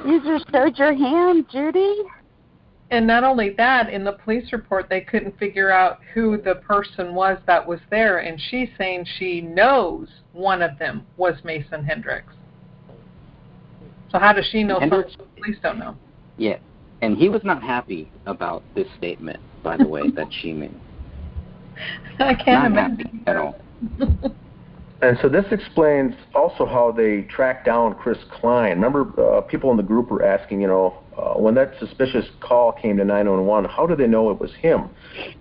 you just showed your hand, Judy. And not only that, in the police report, they couldn't figure out who the person was that was there, and she's saying she knows one of them was Mason Hendricks. So how does she know something the police don't know? Yeah, and he was not happy about this statement, by the way, that she made. I can't not imagine. happy at all. And so this explains also how they tracked down Chris Klien. Remember, people in the group were asking, when that suspicious call came to 911, how did they know it was him?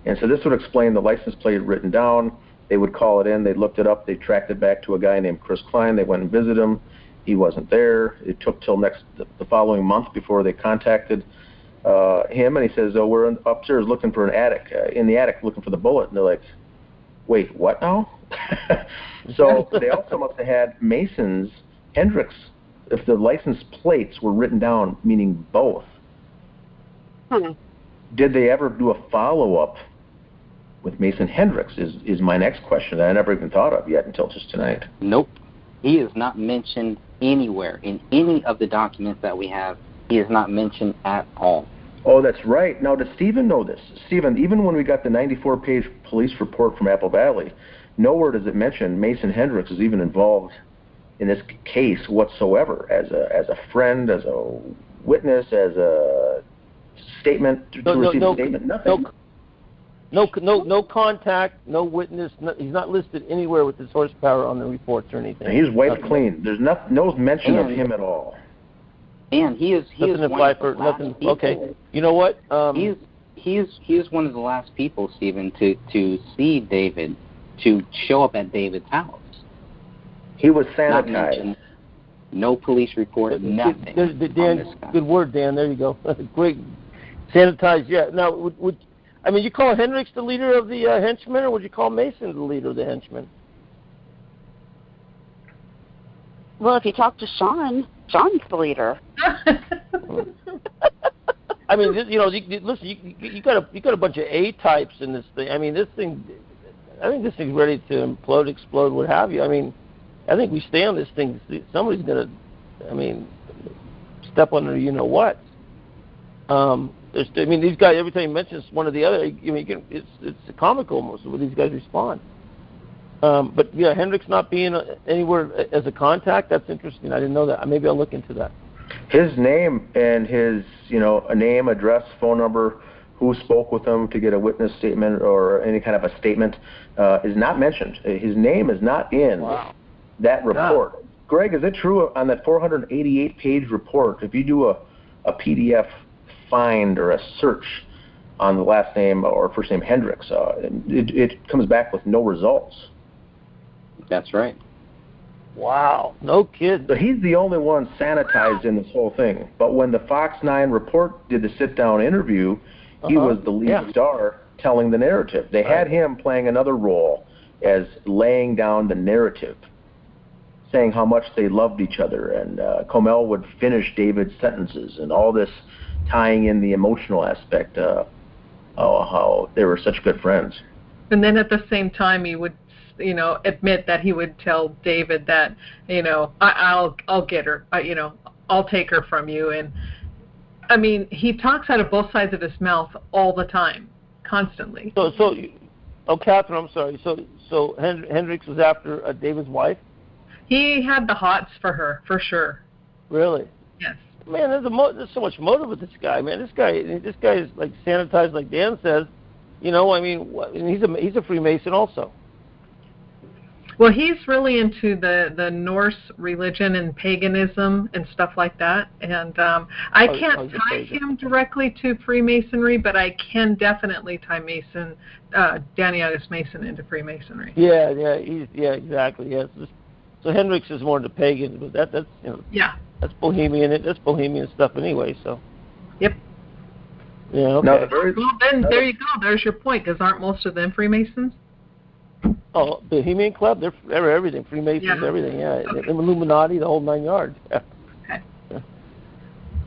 And so this would explain the license plate written down. They would call it in. They looked it up. They tracked it back to a guy named Chris Klien. They went and visited him. He wasn't there. It took till the following month before they contacted him. And he says, "Oh, we're upstairs looking for an attic, in the attic looking for the bullet." And they're like, "Wait, what now?" So they also must have had Mason's, Hendricks, if the license plates were written down, meaning both. Did they ever do a follow-up with Mason Hendricks is my next question that I never even thought of yet until just tonight. Nope. He is not mentioned anywhere in any of the documents that we have. He is not mentioned at all. Oh, that's right. Now, does Stephen know this? Stephen, even when we got the 94-page police report from Apple Valley, nowhere does it mention Mason Hendricks is even involved in this case whatsoever, as a friend, as a witness, as a statement to receive a statement. Nothing. No contact, no witness. He's not listed anywhere with his horsepower on the reports or anything. He's wiped clean. There's no mention of him at all. And he is one of the last people. Okay, you know what? He is one of the last people, Stephen, to see David, to show up at David's house. He was sanitized. No police report, nothing. Dan, good word, Dan. There you go. Great. Sanitized, yeah. Now, you call Hendricks the leader of the henchmen, or would you call Mason the leader of the henchmen? Well, if you talk to Sean, Sean's the leader. I mean, listen, you got a bunch of A types in this thing. I mean, I think this thing's ready to implode, explode, what have you. I mean, I think we stay on this thing. Somebody's gonna, step on the what. These guys, every time he mentions one or the other, it's comical almost the way these guys respond. But yeah, Hendricks not being anywhere as a contact, that's interesting. I didn't know that. Maybe I'll look into that. His name and his, a name, address, phone number, who spoke with him to get a witness statement or any kind of a statement is not mentioned. His name is not in that report. Yeah. Greg, is it true on that 488-page report, if you do a PDF find or a search on the last name or first name Hendricks, it comes back with no results? That's right. Wow. No kidding. So he's the only one sanitized in this whole thing. But when the Fox 9 report did the sit-down interview, he was the lead star telling the narrative. They had him playing another role as laying down the narrative, saying how much they loved each other, and Comel would finish David's sentences, and all this tying in the emotional aspect of how they were such good friends. And then at the same time, he would, admit that he would tell David that, I'll get her, I'll take her from you. And he talks out of both sides of his mouth all the time, constantly. Catherine, I'm sorry. So Hendricks was after David's wife? He had the hots for her, for sure. Really? Yes. Man, there's so much motive with this guy. Man, this guy is like sanitized, like Dan says. He's a Freemason also. Well, he's really into the Norse religion and paganism and stuff like that. And I can't tie him directly to Freemasonry, but I can definitely tie Danny August Mason into Freemasonry. Yeah, exactly. Yes. So Hendricks is more into pagan, but that's that's Bohemian. That's Bohemian stuff anyway. So. Yep. Yeah. Okay. Now, there you go. There's your point. Because aren't most of them Freemasons? Oh, Bohemian Club, they're everything. Freemasons, everything, yeah. Okay. Illuminati, the whole 9 yards. Yeah.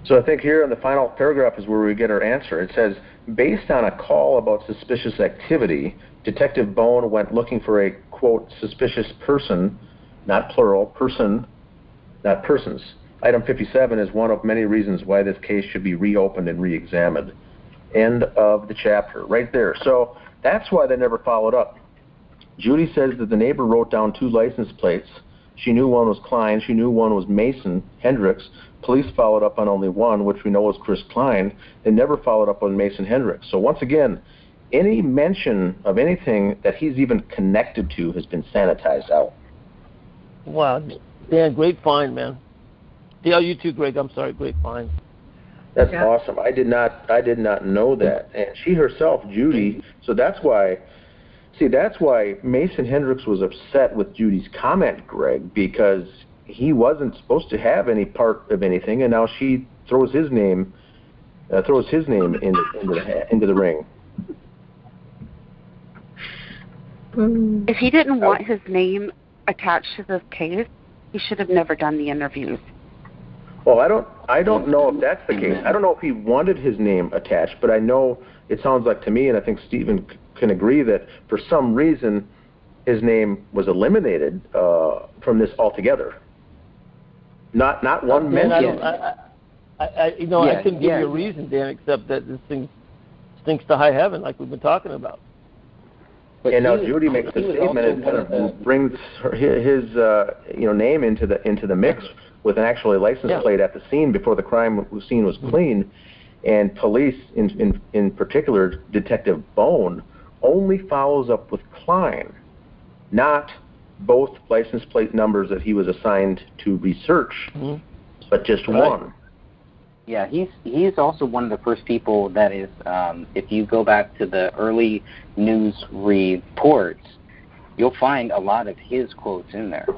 So I think here in the final paragraph is where we get our answer. It says, based on a call about suspicious activity, Detective Bone went looking for a, quote, suspicious person, not plural, person, not persons. Item 57 is one of many reasons why this case should be reopened and re-examined. End of the chapter, right there. So that's why they never followed up. Judy says that the neighbor wrote down 2 license plates. She knew one was Klien. She knew one was Mason Hendricks. Police followed up on only one, which we know was Chris Klien. They never followed up on Mason Hendricks. So once again, any mention of anything that he's even connected to has been sanitized out. Wow, Dan, great find, man. Yeah, you too, Greg. I'm sorry, great find. That's awesome. I did not know that. And she herself, Judy, so that's why Mason Hendricks was upset with Judy's comment, Greg, because he wasn't supposed to have any part of anything, and now she throws his name into the ring. If he didn't want his name attached to this case, he should have never done the interviews. Well, I don't know if that's the case. I don't know if he wanted his name attached, but I know it sounds like to me, and I think Stephen can agree, that for some reason his name was eliminated from this altogether. Not one mention. I couldn't give you a reason, Dan, except that this thing stinks to high heaven, like we've been talking about. But and now Judy makes the statement and kind of brings his name into the mix with an actual license plate at the scene before the crime scene was clean, and police, in particular Detective Bone, only follows up with Klien, not both license plate numbers that he was assigned to research, but just one. Yeah, he's also one of the first people that is, if you go back to the early news reports, you'll find a lot of his quotes in there.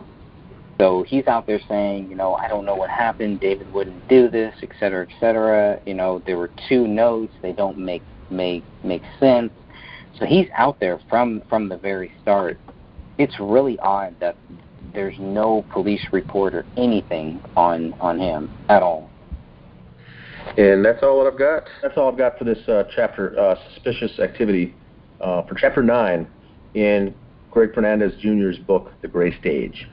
So he's out there saying, I don't know what happened, David wouldn't do this, et cetera, et cetera. There were 2 notes, they don't make sense. So he's out there from the very start. It's really odd that there's no police report or anything on him at all. And that's all that I've got. That's all I've got for this chapter, Suspicious Activity, for Chapter 9 in Greg Fernandez Jr.'s book, The Gray Stage.